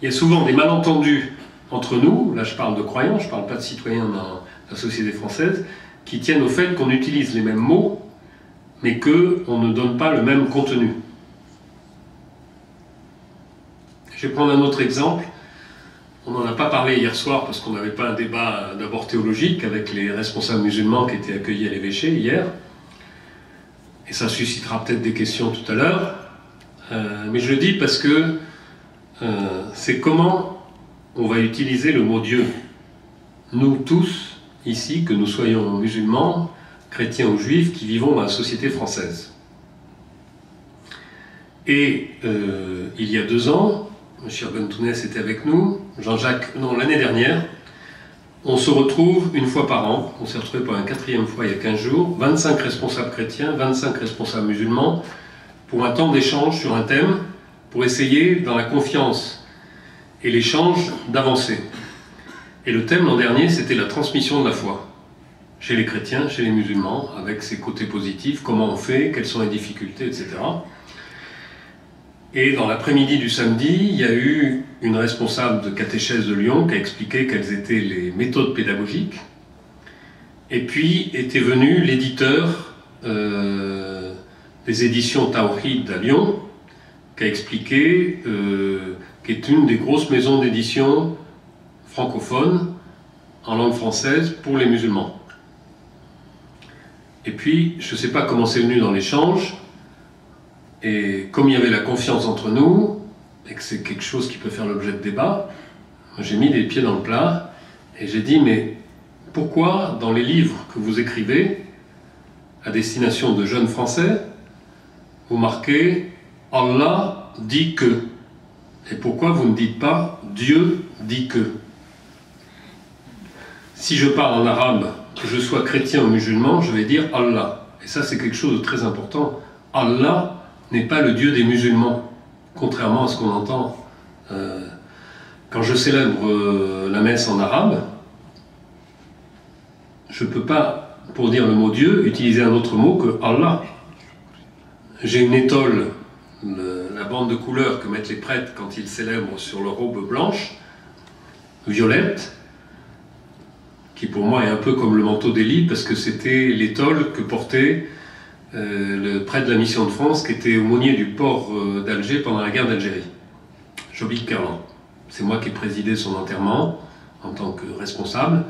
y a souvent des malentendus entre nous, là je parle de croyants, je ne parle pas de citoyens dans la société française, qui tiennent au fait qu'on utilise les mêmes mots, mais qu'on ne donne pas le même contenu. Je vais prendre un autre exemple. On n'en a pas parlé hier soir parce qu'on n'avait pas un débat d'abord théologique avec les responsables musulmans qui étaient accueillis à l'évêché hier. Et ça suscitera peut-être des questions tout à l'heure. Mais je le dis parce que c'est comment on va utiliser le mot Dieu. Nous tous, ici, que nous soyons musulmans, chrétiens ou juifs, qui vivons dans la société française. Et il y a 2 ans, M. Bentounès était avec nous, Jean-Jacques, non, l'année dernière, on se retrouve une fois par an, on s'est retrouvé pour la 4e fois il y a 15 jours, 25 responsables chrétiens, 25 responsables musulmans, pour un temps d'échange sur un thème, pour essayer, dans la confiance et l'échange, d'avancer. Et le thème l'an dernier, c'était la transmission de la foi, chez les chrétiens, chez les musulmans, avec ses côtés positifs, comment on fait, quelles sont les difficultés, etc. Et dans l'après-midi du samedi, il y a eu une responsable de catéchèse de Lyon qui a expliqué quelles étaient les méthodes pédagogiques. Et puis était venu l'éditeur des éditions Tawhid à Lyon, qui a expliqué, qui est une des grosses maisons d'édition francophones en langue française pour les musulmans. Et puis, je ne sais pas comment c'est venu dans l'échange, et comme il y avait la confiance entre nous, et que c'est quelque chose qui peut faire l'objet de débat, j'ai mis les pieds dans le plat, et j'ai dit, mais pourquoi dans les livres que vous écrivez, à destination de jeunes Français, vous marquez « Allah dit que ». Et pourquoi vous ne dites pas « Dieu dit que ». Si je parle en arabe, que je sois chrétien ou musulman, je vais dire « Allah ». Et ça, c'est quelque chose de très important. Allah n'est pas le Dieu des musulmans, contrairement à ce qu'on entend. Quand je célèbre la messe en arabe, je ne peux pas, pour dire le mot Dieu, utiliser un autre mot que Allah. J'ai une étole, la bande de couleur que mettent les prêtres quand ils célèbrent sur leur robe blanche, violette, qui pour moi est un peu comme le manteau d'Élie, parce que c'était l'étole que portait le prêtre de la Mission de France, qui était aumônier du port d'Alger pendant la guerre d'Algérie, Jobik Kerlan. C'est moi qui ai présidé son enterrement en tant que responsable.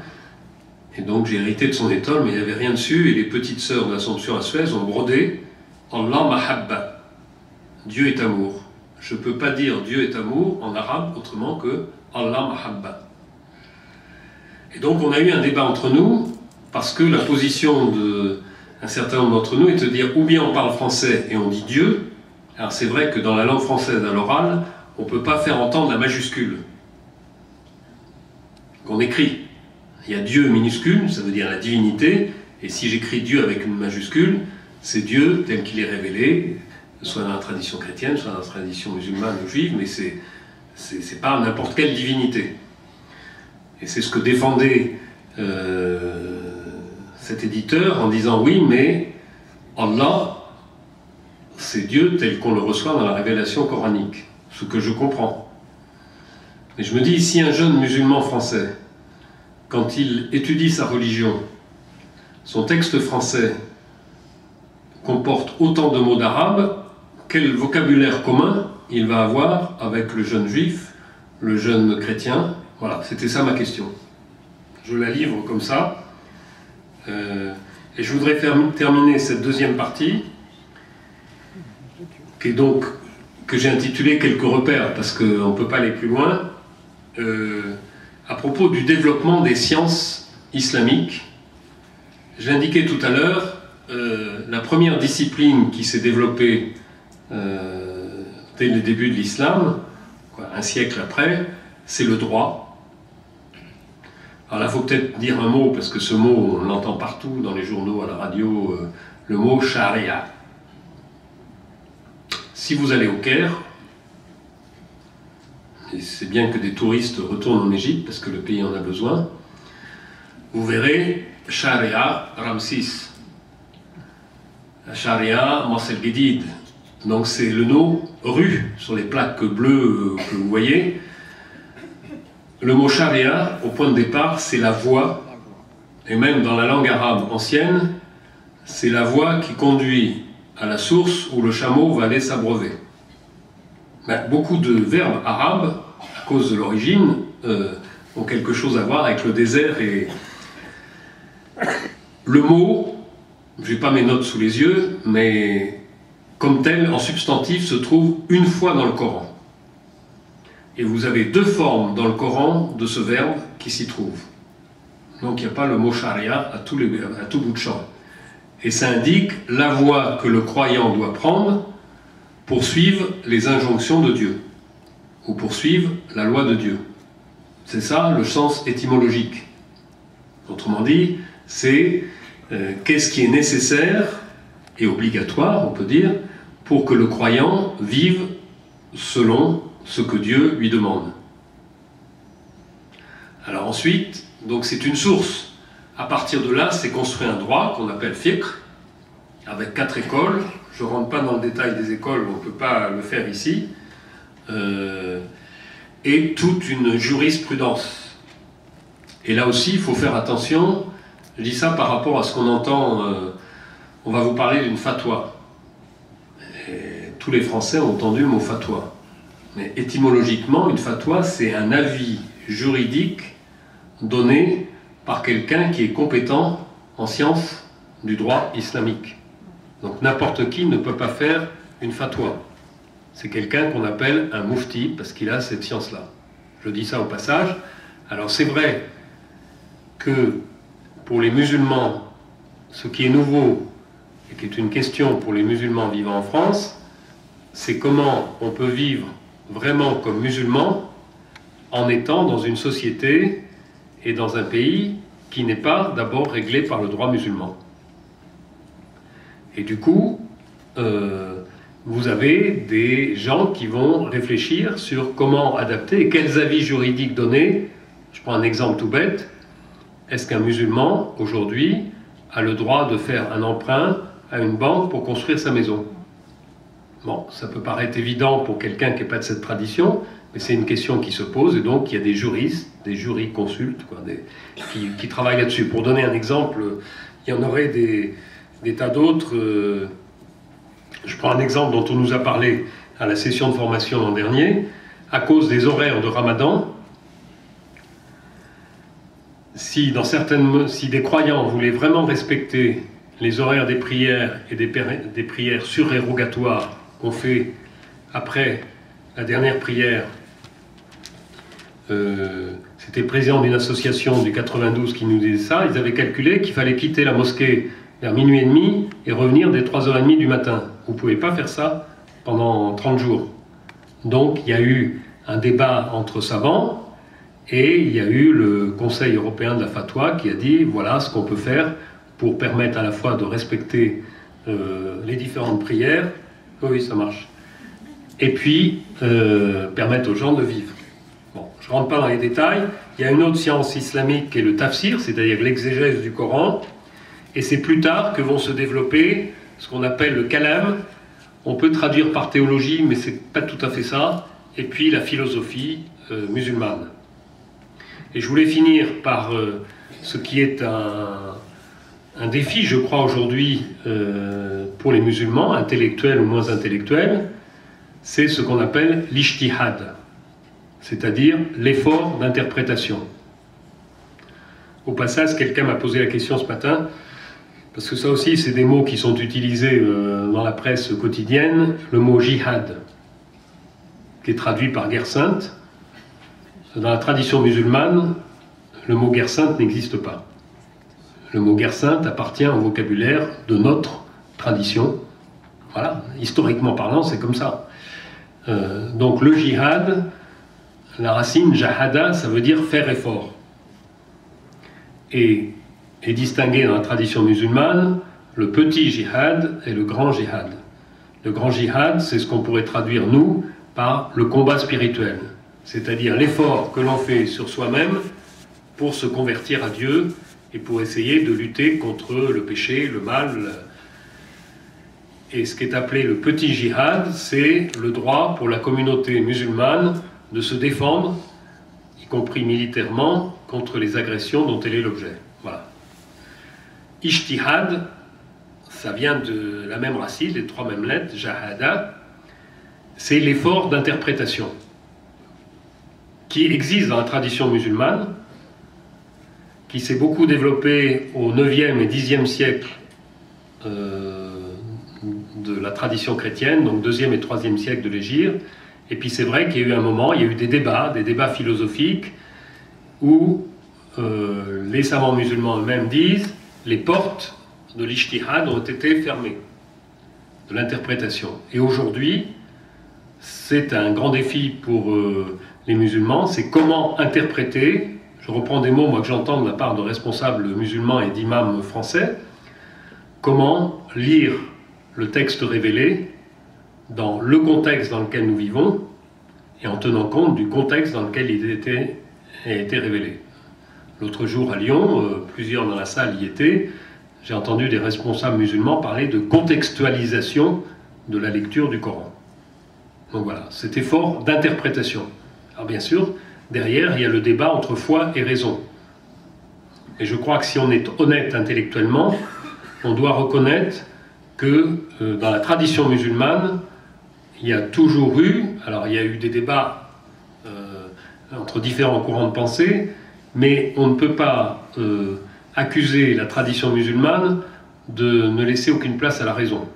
Et donc j'ai hérité de son étole, mais il n'y avait rien dessus, et les petites sœurs de l'Assomption à Suez ont brodé « Allah mahabba », Dieu est amour. Je ne peux pas dire Dieu est amour en arabe autrement que Allah mahabba. Et donc on a eu un débat entre nous, parce que la position d'un certain nombre d'entre nous est de dire ou bien on parle français et on dit Dieu. Alors c'est vrai que dans la langue française à l'oral, on ne peut pas faire entendre la majuscule qu'on écrit. Il y a Dieu minuscule, ça veut dire la divinité, et si j'écris Dieu avec une majuscule, c'est Dieu tel qu'il est révélé, soit dans la tradition chrétienne, soit dans la tradition musulmane ou juive, mais c'est pas n'importe quelle divinité. Et c'est ce que défendait cet éditeur en disant oui, mais Allah, c'est Dieu tel qu'on le reçoit dans la révélation coranique, ce que je comprends. Mais je me dis, si un jeune musulman français, quand il étudie sa religion, son texte français comporte autant de mots d'arabe, quel vocabulaire commun il va avoir avec le jeune juif, le jeune chrétien? Voilà, c'était ça ma question. Je la livre comme ça. Et je voudrais terminer cette deuxième partie, que j'ai intitulée « Quelques repères », parce qu'on ne peut pas aller plus loin, à propos du développement des sciences islamiques. J'ai indiqué tout à l'heure, la première discipline qui s'est développée dès le début de l'islam, un siècle après, c'est le droit. Alors là, il faut peut-être dire un mot, parce que ce mot, on l'entend partout, dans les journaux, à la radio, le mot charia. Si vous allez au Caire, et c'est bien que des touristes retournent en Égypte, parce que le pays en a besoin, vous verrez Sharia Ramsis, Sharia Mossel Gedid. Donc c'est le nom rue sur les plaques bleues que vous voyez. Le mot Sharia, au point de départ, c'est la voie, et même dans la langue arabe ancienne, c'est la voie qui conduit à la source où le chameau va aller s'abreuver. Beaucoup de verbes arabes, à cause de l'origine, ont quelque chose à voir avec le désert. Et le mot, je n'ai pas mes notes sous les yeux, mais comme tel, en substantif, se trouve une fois dans le Coran. Et vous avez deux formes dans le Coran de ce verbe qui s'y trouvent. Donc il n'y a pas le mot charia à tout bout de champ. Et ça indique la voie que le croyant doit prendre pour suivre les injonctions de Dieu, ou pour suivre la loi de Dieu. C'est ça le sens étymologique. Autrement dit, c'est qu'est-ce qui est nécessaire et obligatoire, on peut dire, pour que le croyant vive selon ce que Dieu lui demande. Alors ensuite, donc c'est une source. À partir de là, c'est construit un droit qu'on appelle fiqh, avec 4 écoles. Je ne rentre pas dans le détail des écoles, on ne peut pas le faire ici. Et toute une jurisprudence. Et là aussi, il faut faire attention Je dis ça par rapport à ce qu'on entend, on va vous parler d'une fatwa. Et tous les Français ont entendu le mot fatwa. Mais étymologiquement, une fatwa, c'est un avis juridique donné par quelqu'un qui est compétent en sciences du droit islamique. Donc n'importe qui ne peut pas faire une fatwa. C'est quelqu'un qu'on appelle un mufti parce qu'il a cette science-là. Je dis ça au passage. Alors c'est vrai que pour les musulmans, ce qui est nouveau et qui est une question pour les musulmans vivant en France, c'est comment on peut vivre vraiment comme musulman en étant dans une société et dans un pays qui n'est pas d'abord réglé par le droit musulman. Et du coup, vous avez des gens qui vont réfléchir sur comment adapter et quels avis juridiques donner. Je prends un exemple tout bête. Est-ce qu'un musulman, aujourd'hui, a le droit de faire un emprunt à une banque pour construire sa maison? Bon, ça peut paraître évident pour quelqu'un qui n'est pas de cette tradition, mais c'est une question qui se pose, et donc il y a des juristes, des jurisconsultes, qui travaillent là-dessus. Pour donner un exemple, il y en aurait des tas d'autres. Je prends un exemple dont on nous a parlé à la session de formation l'an dernier. À cause des horaires de Ramadan, si des croyants voulaient vraiment respecter les horaires des prières et des prières surérogatoires qu'on fait après la dernière prière, c'était le président d'une association du 92 qui nous disait ça, ils avaient calculé qu'il fallait quitter la mosquée vers minuit et demi et revenir dès 3h30 du matin. Vous ne pouvez pas faire ça pendant 30 jours. Donc il y a eu un débat entre savants et il y a eu le Conseil européen de la fatwa qui a dit voilà ce qu'on peut faire pour permettre à la fois de respecter les différentes prières, oui ça marche, et puis permettre aux gens de vivre. Bon, je ne rentre pas dans les détails. Il y a une autre science islamique qui est le tafsir, c'est-à-dire l'exégèse du Coran, et c'est plus tard que vont se développer ce qu'on appelle le kalam. On peut traduire par théologie, mais c'est pas tout à fait ça, et puis la philosophie musulmane. Et je voulais finir par ce qui est un défi, je crois, aujourd'hui pour les musulmans, intellectuels ou moins intellectuels, c'est ce qu'on appelle l'ijtihad, c'est-à-dire l'effort d'interprétation. Au passage, quelqu'un m'a posé la question ce matin, parce que ça aussi, c'est des mots qui sont utilisés dans la presse quotidienne, le mot jihad, qui est traduit par guerre sainte. Dans la tradition musulmane, le mot guerre sainte n'existe pas. Le mot guerre sainte appartient au vocabulaire de notre tradition. Voilà, historiquement parlant, c'est comme ça. Donc le jihad, la racine jahada, ça veut dire faire effort. Et est distingué dans la tradition musulmane le petit jihad et le grand jihad. Le grand jihad, c'est ce qu'on pourrait traduire, nous, par le combat spirituel. C'est-à-dire l'effort que l'on fait sur soi-même pour se convertir à Dieu et pour essayer de lutter contre le péché, le mal. Et ce qui est appelé le petit jihad, c'est le droit pour la communauté musulmane de se défendre, y compris militairement, contre les agressions dont elle est l'objet. Voilà. Ijtihad, ça vient de la même racine, les trois mêmes lettres, jahada, c'est l'effort d'interprétation qui existe dans la tradition musulmane, qui s'est beaucoup développé au 9e et 10e siècle de la tradition chrétienne, donc 2e et 3e siècle de l'Hégire. Et puis c'est vrai qu'il y a eu un moment, il y a eu des débats philosophiques, où les savants musulmans eux-mêmes disent les portes de l'ijtihad ont été fermées, de l'interprétation. Et aujourd'hui, c'est un grand défi pour les musulmans, c'est comment interpréter, je reprends des mots moi, que j'entends de la part de responsables musulmans et d'imams français, comment lire le texte révélé dans le contexte dans lequel nous vivons et en tenant compte du contexte dans lequel il a été révélé. L'autre jour à Lyon, plusieurs dans la salle y étaient, j'ai entendu des responsables musulmans parler de contextualisation de la lecture du Coran. Donc voilà, cet effort d'interprétation. Alors bien sûr, derrière, il y a le débat entre foi et raison. Et je crois que si on est honnête intellectuellement, on doit reconnaître que dans la tradition musulmane, il y a toujours eu, alors il y a eu des débats entre différents courants de pensée, mais on ne peut pas accuser la tradition musulmane de ne laisser aucune place à la raison.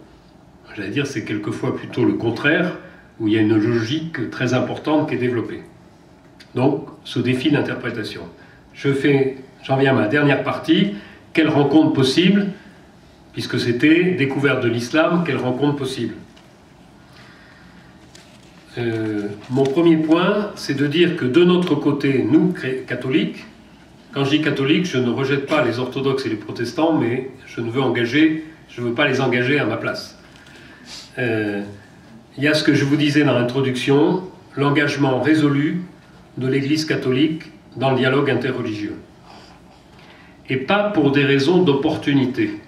J'allais dire, c'est quelquefois plutôt le contraire, où il y a une logique très importante qui est développée. Donc, ce défi d'interprétation. J'en viens à ma dernière partie. Quelle rencontre possible, puisque c'était découverte de l'islam, quelle rencontre possible. Mon premier point, c'est de dire que de notre côté, nous, catholiques, quand je dis catholiques, je ne rejette pas les orthodoxes et les protestants, mais je ne veux pas les engager à ma place. Il y a ce que je vous disais dans l'introduction, l'engagement résolu de l'Église catholique dans le dialogue interreligieux. Et pas pour des raisons d'opportunité.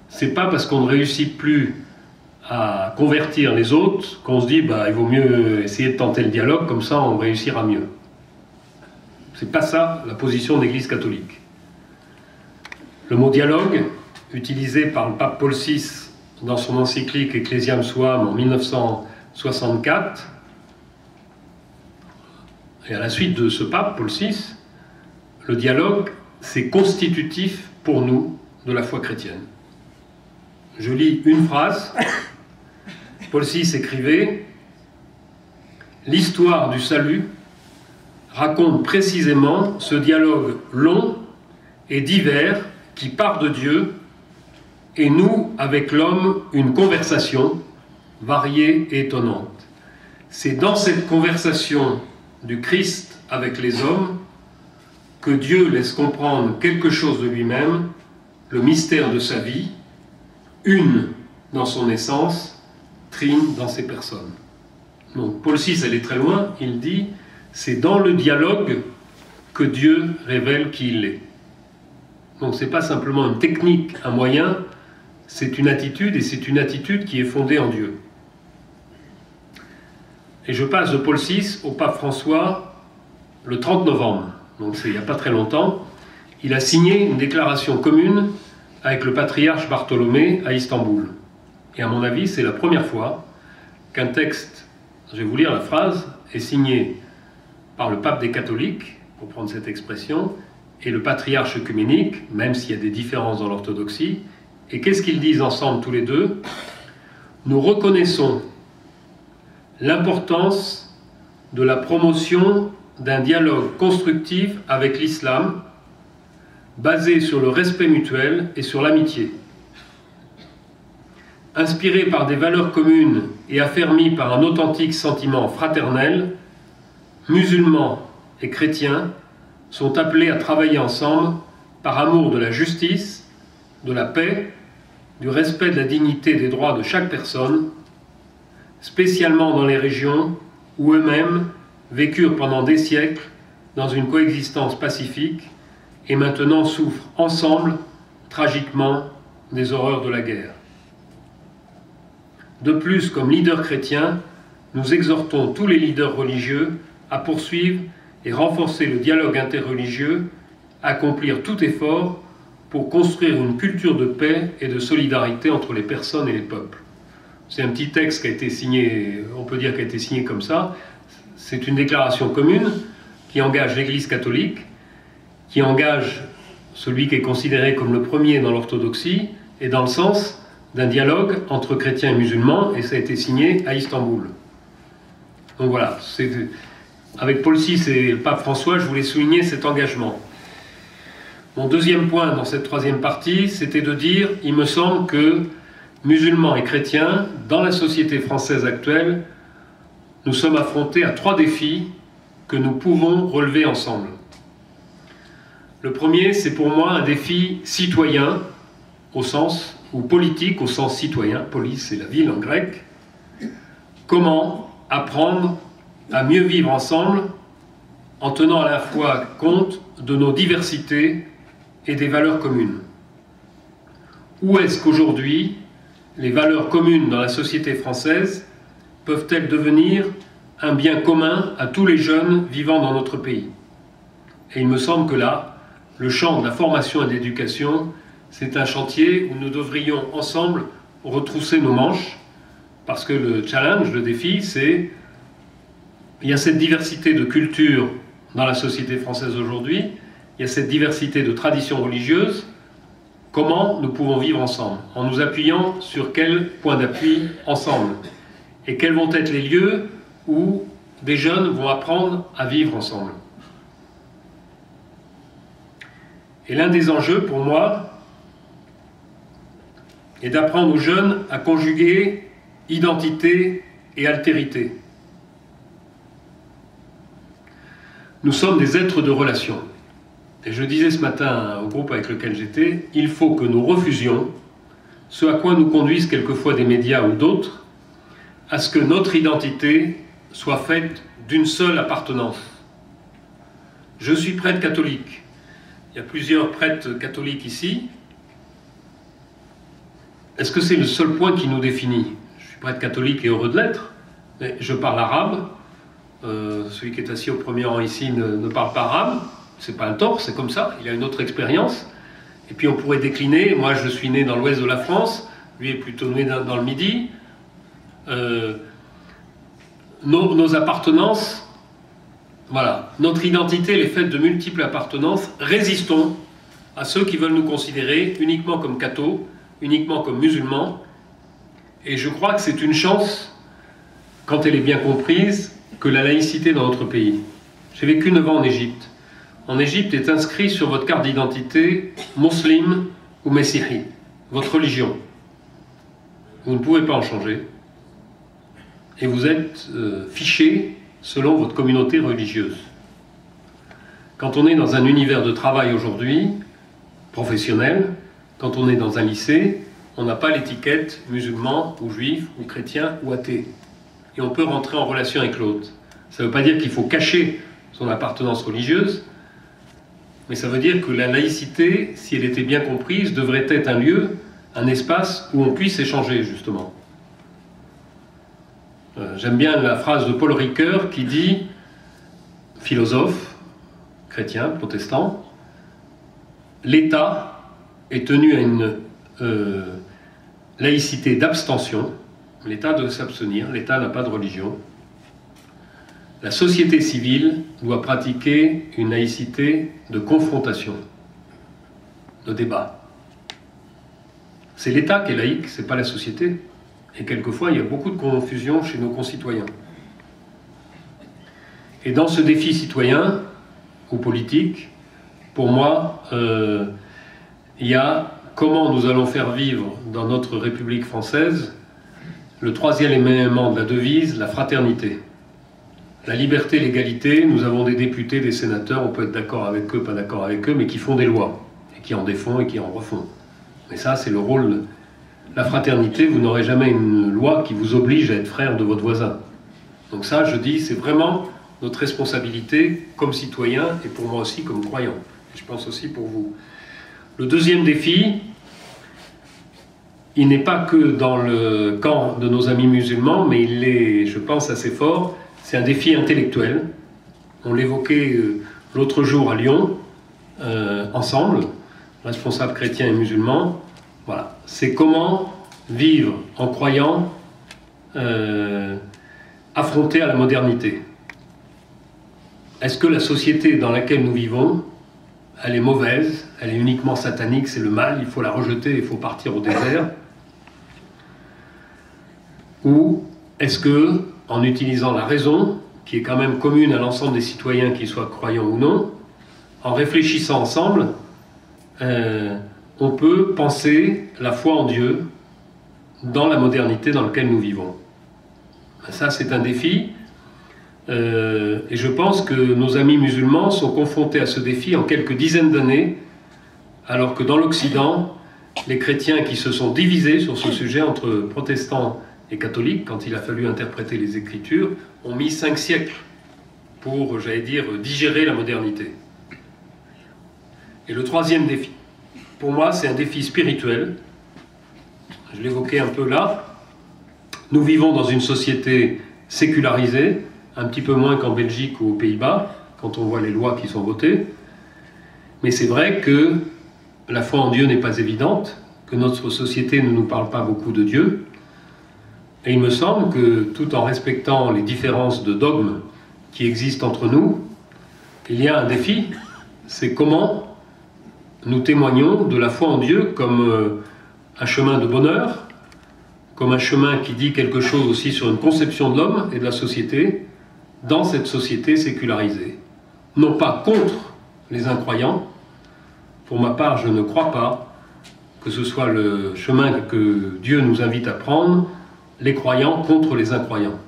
C'est pas parce qu'on ne réussit plus à convertir les autres qu'on se dit il vaut mieux essayer de tenter le dialogue, comme ça on réussira mieux. C'est pas ça la position de l'Église catholique. Le mot dialogue, utilisé par le pape Paul VI dans son encyclique Ecclesiam Suam en 1964, et à la suite de ce pape, Paul VI, le dialogue, c'est constitutif pour nous de la foi chrétienne. Je lis une phrase. Paul VI écrivait « L'histoire du salut raconte précisément ce dialogue long et divers qui part de Dieu et noue avec l'homme une conversation variée et étonnante. C'est dans cette conversation du Christ avec les hommes que Dieu laisse comprendre quelque chose de lui-même, le mystère de sa vie, une dans son essence, trine dans ses personnes. » Donc Paul VI allait très loin, il dit « C'est dans le dialogue que Dieu révèle qui il est. » Donc ce n'est pas simplement une technique, un moyen, c'est une attitude, et c'est une attitude qui est fondée en Dieu. Et je passe de Paul VI au pape François le 30 novembre, donc c'est il n'y a pas très longtemps. Il a signé une déclaration commune avec le patriarche Bartholomé à Istanbul. Et à mon avis, c'est la première fois qu'un texte, je vais vous lire la phrase, est signé par le pape des catholiques, pour prendre cette expression, et le patriarche œcuménique, même s'il y a des différences dans l'orthodoxie. Et qu'est-ce qu'ils disent ensemble tous les deux? Nous reconnaissons l'importance de la promotion d'un dialogue constructif avec l'islam, basé sur le respect mutuel et sur l'amitié. Inspiré par des valeurs communes et affermi par un authentique sentiment fraternel, musulmans et chrétiens sont appelés à travailler ensemble par amour de la justice, de la paix, du respect de la dignité des droits de chaque personne, spécialement dans les régions où eux-mêmes vécurent pendant des siècles dans une coexistence pacifique et maintenant souffrent ensemble, tragiquement, des horreurs de la guerre. De plus, comme leaders chrétiens, nous exhortons tous les leaders religieux à poursuivre et renforcer le dialogue interreligieux, accomplir tout effort pour construire une culture de paix et de solidarité entre les personnes et les peuples. C'est un petit texte qui a été signé, on peut dire qu'il a été signé comme ça. C'est une déclaration commune qui engage l'Église catholique, qui engage celui qui est considéré comme le premier dans l'orthodoxie, et dans le sens d'un dialogue entre chrétiens et musulmans, et ça a été signé à Istanbul. Donc voilà, avec Paul VI et le pape François, je voulais souligner cet engagement. Mon deuxième point dans cette troisième partie, c'était de dire, il me semble que musulmans et chrétiens, dans la société française actuelle, nous sommes affrontés à 3 défis que nous pouvons relever ensemble. Le premier, c'est pour moi un défi citoyen, au sens, ou politique au sens citoyen, polis c'est la ville en grec. Comment apprendre à mieux vivre ensemble en tenant à la fois compte de nos diversités et des valeurs communes. Où est-ce qu'aujourd'hui les valeurs communes dans la société française peuvent-elles devenir un bien commun à tous les jeunes vivant dans notre pays? Et il me semble que là, le champ de la formation et de l'éducation, c'est un chantier où nous devrions ensemble retrousser nos manches, parce que le challenge, le défi, c'est il y a cette diversité de cultures dans la société française aujourd'hui, il y a cette diversité de traditions religieuses. Comment nous pouvons vivre ensemble? En nous appuyant sur quel point d'appui ensemble? Et quels vont être les lieux où des jeunes vont apprendre à vivre ensemble? Et l'un des enjeux pour moi est d'apprendre aux jeunes à conjuguer identité et altérité. Nous sommes des êtres de relation. Et je disais ce matin au groupe avec lequel j'étais, il faut que nous refusions ce à quoi nous conduisent quelquefois des médias ou d'autres, à ce que notre identité soit faite d'une seule appartenance. Je suis prêtre catholique. Il y a plusieurs prêtres catholiques ici. Est-ce que c'est le seul point qui nous définit? Je suis prêtre catholique et heureux de l'être, mais je parle arabe. Celui qui est assis au premier rang ici ne parle pas arabe. C'est pas un tort, c'est comme ça. Il a une autre expérience. Et puis on pourrait décliner. Moi, je suis né dans l'ouest de la France. Lui est plutôt né dans le Midi. Nos appartenances, voilà, notre identité, elle est faite de multiples appartenances. Résistons à ceux qui veulent nous considérer uniquement comme cathos, uniquement comme musulmans. Et je crois que c'est une chance, quand elle est bien comprise, que la laïcité dans notre pays. J'ai vécu 9 ans en Égypte. En Égypte est inscrit sur votre carte d'identité musulman ou messihi, votre religion. Vous ne pouvez pas en changer. Et vous êtes fiché selon votre communauté religieuse. Quand on est dans un univers de travail aujourd'hui, professionnel, quand on est dans un lycée, on n'a pas l'étiquette musulman ou juif ou chrétien ou athée. Et on peut rentrer en relation avec l'autre. Ça ne veut pas dire qu'il faut cacher son appartenance religieuse, mais ça veut dire que la laïcité, si elle était bien comprise, devrait être un lieu, un espace où on puisse échanger, justement. J'aime bien la phrase de Paul Ricoeur qui dit, philosophe, chrétien, protestant, l'État est tenu à une laïcité d'abstention. L'État doit s'abstenir, l'État n'a pas de religion. La société civile doit pratiquer une laïcité de confrontation, de débat. C'est l'État qui est laïque, c'est pas la société. Et quelquefois, il y a beaucoup de confusion chez nos concitoyens. Et dans ce défi citoyen ou politique, pour moi, il y a comment nous allons faire vivre dans notre République française le troisième élément de la devise, la fraternité. La liberté, l'égalité, nous avons des députés, des sénateurs, on peut être d'accord avec eux, pas d'accord avec eux, mais qui font des lois, et qui en défont et qui en refont. Mais ça, c'est le rôle. La fraternité, vous n'aurez jamais une loi qui vous oblige à être frère de votre voisin. Donc ça, je dis, c'est vraiment notre responsabilité comme citoyens, et pour moi aussi comme croyant. Et je pense aussi pour vous. Le deuxième défi, il n'est pas que dans le camp de nos amis musulmans, mais il est, je pense, assez fort. C'est un défi intellectuel. On l'évoquait l'autre jour à Lyon, ensemble, responsables chrétiens et musulmans. Voilà. C'est comment vivre en croyant, affronté à la modernité. Est-ce que la société dans laquelle nous vivons, elle est mauvaise, elle est uniquement satanique, c'est le mal, il faut la rejeter, il faut partir au désert? Ou est-ce que, en utilisant la raison, qui est quand même commune à l'ensemble des citoyens, qu'ils soient croyants ou non, en réfléchissant ensemble, on peut penser la foi en Dieu dans la modernité dans laquelle nous vivons? Ça, c'est un défi. Et je pense que nos amis musulmans sont confrontés à ce défi en quelques dizaines d'années, alors que dans l'Occident, les chrétiens qui se sont divisés sur ce sujet entre protestants et catholiques, quand il a fallu interpréter les Écritures, ont mis 5 siècles pour, j'allais dire, digérer la modernité. Et le troisième défi, pour moi, c'est un défi spirituel. Je l'évoquais un peu là. Nous vivons dans une société sécularisée, un petit peu moins qu'en Belgique ou aux Pays-Bas, quand on voit les lois qui sont votées. Mais c'est vrai que la foi en Dieu n'est pas évidente, que notre société ne nous parle pas beaucoup de Dieu. Et il me semble que, tout en respectant les différences de dogmes qui existent entre nous, il y a un défi, c'est comment nous témoignons de la foi en Dieu comme un chemin de bonheur, comme un chemin qui dit quelque chose aussi sur une conception de l'homme et de la société, dans cette société sécularisée. Non pas contre les incroyants. Pour ma part, je ne crois pas que ce soit le chemin que Dieu nous invite à prendre, les croyants contre les incroyants.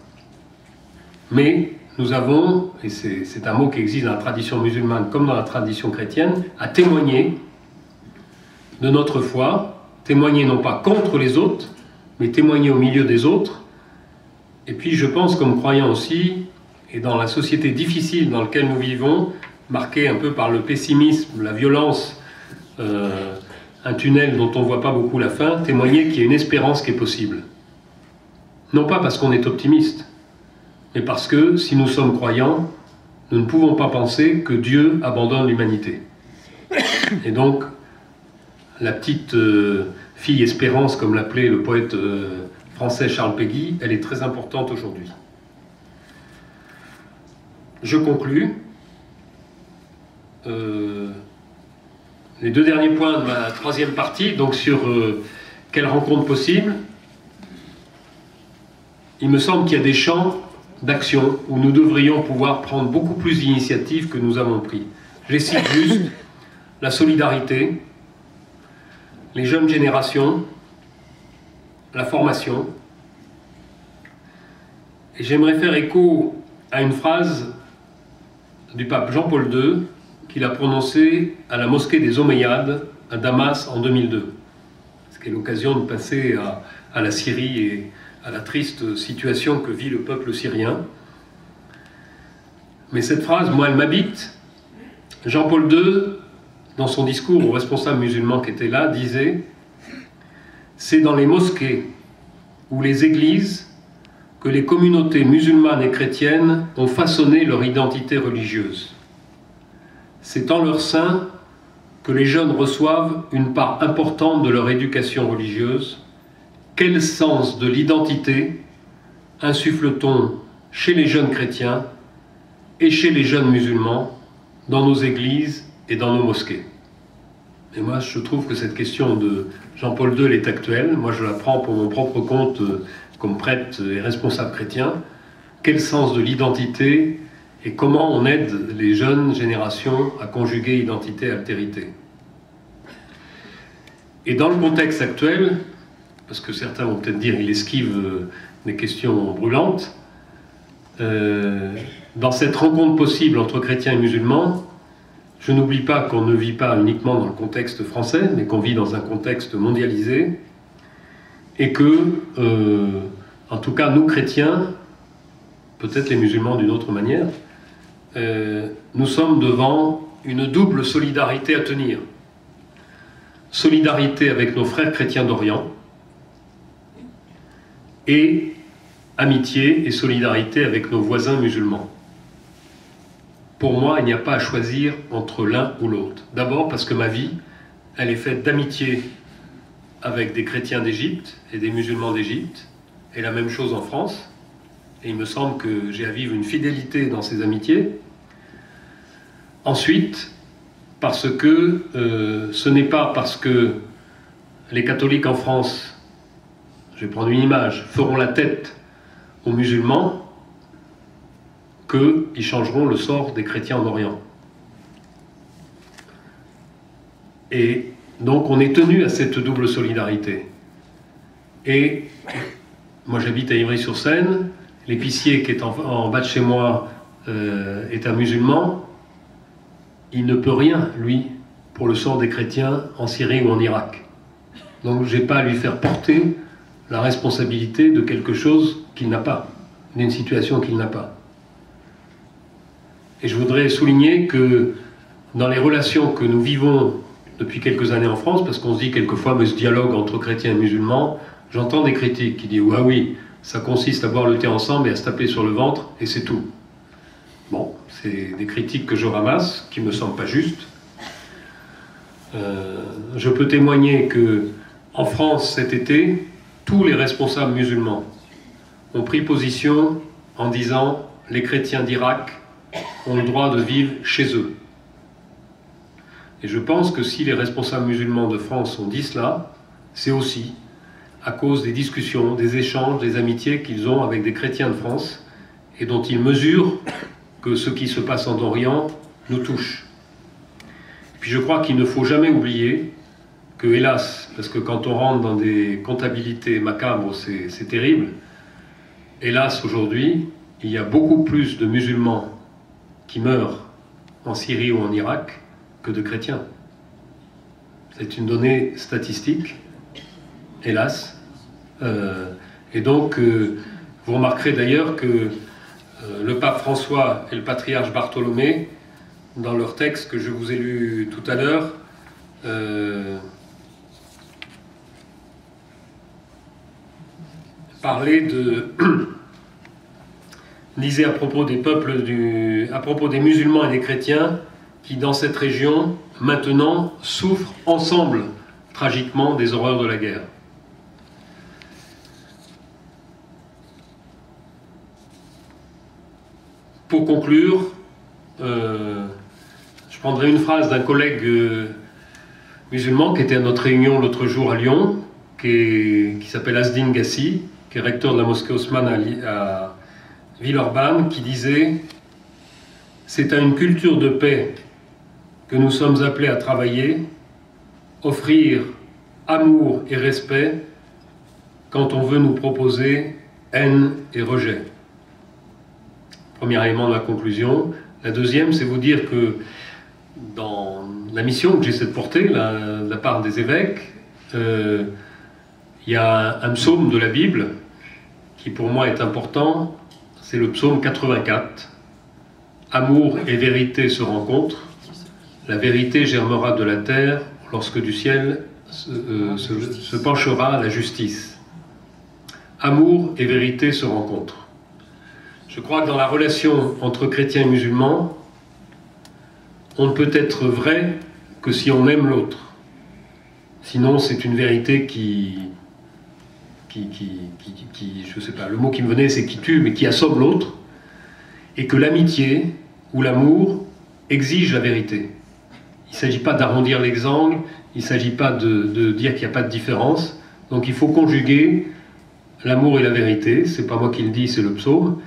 Mais nous avons, et c'est un mot qui existe dans la tradition musulmane comme dans la tradition chrétienne, à témoigner de notre foi, témoigner non pas contre les autres, mais témoigner au milieu des autres. Et puis je pense comme croyant aussi, et dans la société difficile dans laquelle nous vivons, marquée un peu par le pessimisme, la violence, un tunnel dont on ne voit pas beaucoup la fin, témoigner qu'il y a une espérance qui est possible. Non pas parce qu'on est optimiste, mais parce que si nous sommes croyants, nous ne pouvons pas penser que Dieu abandonne l'humanité. Et donc, la petite fille espérance, comme l'appelait le poète français Charles Péguy, elle est très importante aujourd'hui. Je conclus. Les deux derniers points de ma troisième partie, donc sur quelle rencontre possible. Il me semble qu'il y a des champs d'action où nous devrions pouvoir prendre beaucoup plus d'initiatives que nous avons pris. Je les cite juste: la solidarité, les jeunes générations, la formation. Et j'aimerais faire écho à une phrase du pape Jean-Paul II qu'il a prononcée à la mosquée des Omeyyades à Damas en 2002. Ce qui est l'occasion de passer à la Syrie et à la triste situation que vit le peuple syrien. Mais cette phrase, moi, elle m'habite. Jean-Paul II, dans son discours aux responsables musulmans qui étaient là, disait « C'est dans les mosquées ou les églises que les communautés musulmanes et chrétiennes ont façonné leur identité religieuse. C'est en leur sein que les jeunes reçoivent une part importante de leur éducation religieuse. Quel sens de l'identité insuffle-t-on chez les jeunes chrétiens et chez les jeunes musulmans, dans nos églises et dans nos mosquées ?» Et moi, je trouve que cette question de Jean-Paul II, elle est actuelle. Moi, je la prends pour mon propre compte comme prêtre et responsable chrétien. Quel sens de l'identité et comment on aide les jeunes générations à conjuguer identité et altérité. Et dans le contexte actuel, parce que certains vont peut-être dire qu'il esquive des questions brûlantes, dans cette rencontre possible entre chrétiens et musulmans, je n'oublie pas qu'on ne vit pas uniquement dans le contexte français, mais qu'on vit dans un contexte mondialisé, et que, en tout cas, nous chrétiens, peut-être les musulmans d'une autre manière, nous sommes devant une double solidarité à tenir. Solidarité avec nos frères chrétiens d'Orient et amitié et solidarité avec nos voisins musulmans. Pour moi, il n'y a pas à choisir entre l'un ou l'autre. D'abord parce que ma vie, elle est faite d'amitié avec des chrétiens d'Égypte et des musulmans d'Égypte, et la même chose en France. Et il me semble que j'ai à vivre une fidélité dans ces amitiés. Ensuite, parce que ce n'est pas parce que les catholiques en France, je vais prendre une image, feront la tête aux musulmans qu'ils changeront le sort des chrétiens en Orient. Et donc on est tenu à cette double solidarité. Et moi j'habite à Ivry-sur-Seine, l'épicier qui est en bas de chez moi est un musulman. Il ne peut rien, lui, pour le sort des chrétiens en Syrie ou en Irak. Donc je n'ai pas à lui faire porter la responsabilité de quelque chose qu'il n'a pas, d'une situation qu'il n'a pas. Et je voudrais souligner que dans les relations que nous vivons depuis quelques années en France, parce qu'on se dit quelquefois, mais ce dialogue entre chrétiens et musulmans, j'entends des critiques qui disent « Ah oui, ça consiste à boire le thé ensemble et à se taper sur le ventre, et c'est tout ». Bon, c'est des critiques que je ramasse, qui ne me semblent pas justes. Je peux témoigner que en France cet été, tous les responsables musulmans ont pris position en disant les chrétiens d'Irak ont le droit de vivre chez eux. Et je pense que si les responsables musulmans de France ont dit cela, c'est aussi à cause des discussions, des échanges, des amitiés qu'ils ont avec des chrétiens de France et dont ils mesurent que ce qui se passe en Orient nous touche. Et puis je crois qu'il ne faut jamais oublier que, hélas, parce que quand on rentre dans des comptabilités macabres, c'est terrible, hélas, aujourd'hui, il y a beaucoup plus de musulmans qui meurent en Syrie ou en Irak que de chrétiens. C'est une donnée statistique, hélas. Et donc, vous remarquerez d'ailleurs que le pape François et le patriarche Bartholomé, dans leur texte que je vous ai lu tout à l'heure, parlaient de... disait à propos des peuples, à propos des musulmans et des chrétiens, qui dans cette région, maintenant, souffrent ensemble, tragiquement, des horreurs de la guerre. Pour conclure, je prendrai une phrase d'un collègue musulman qui était à notre réunion l'autre jour à Lyon, qui s'appelle Asdin Gassi, qui est recteur de la mosquée Haussmann à Villeurbanne, qui disait « C'est à une culture de paix que nous sommes appelés à travailler, offrir amour et respect quand on veut nous proposer haine et rejet. » Premier élément de la conclusion. La deuxième, c'est vous dire que dans la mission que j'essaie de porter, de la part des évêques, il y a un psaume de la Bible qui pour moi est important, c'est le psaume 84. Amour et vérité se rencontrent, la vérité germera de la terre lorsque du ciel se penchera la justice. Amour et vérité se rencontrent. Je crois que dans la relation entre chrétiens et musulmans, on ne peut être vrai que si on aime l'autre. Sinon, c'est une vérité qui je sais pas, le mot qui me venait c'est qui tue, mais qui assomme l'autre, et que l'amitié ou l'amour exige la vérité. Il ne s'agit pas d'arrondir les angles, il ne s'agit pas de dire qu'il n'y a pas de différence, donc il faut conjuguer l'amour et la vérité, c'est pas moi qui le dis, c'est le psaume,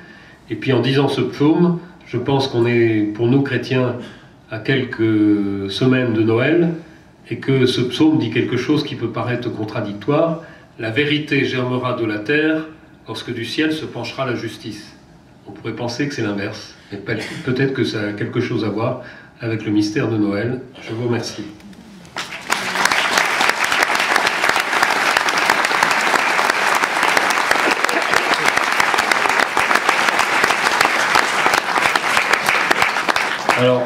et puis en disant ce psaume, je pense qu'on est, pour nous chrétiens, à quelques semaines de Noël, et que ce psaume dit quelque chose qui peut paraître contradictoire. La vérité germera de la terre lorsque du ciel se penchera la justice. On pourrait penser que c'est l'inverse, mais peut-être que ça a quelque chose à voir avec le mystère de Noël. Je vous remercie. Alors,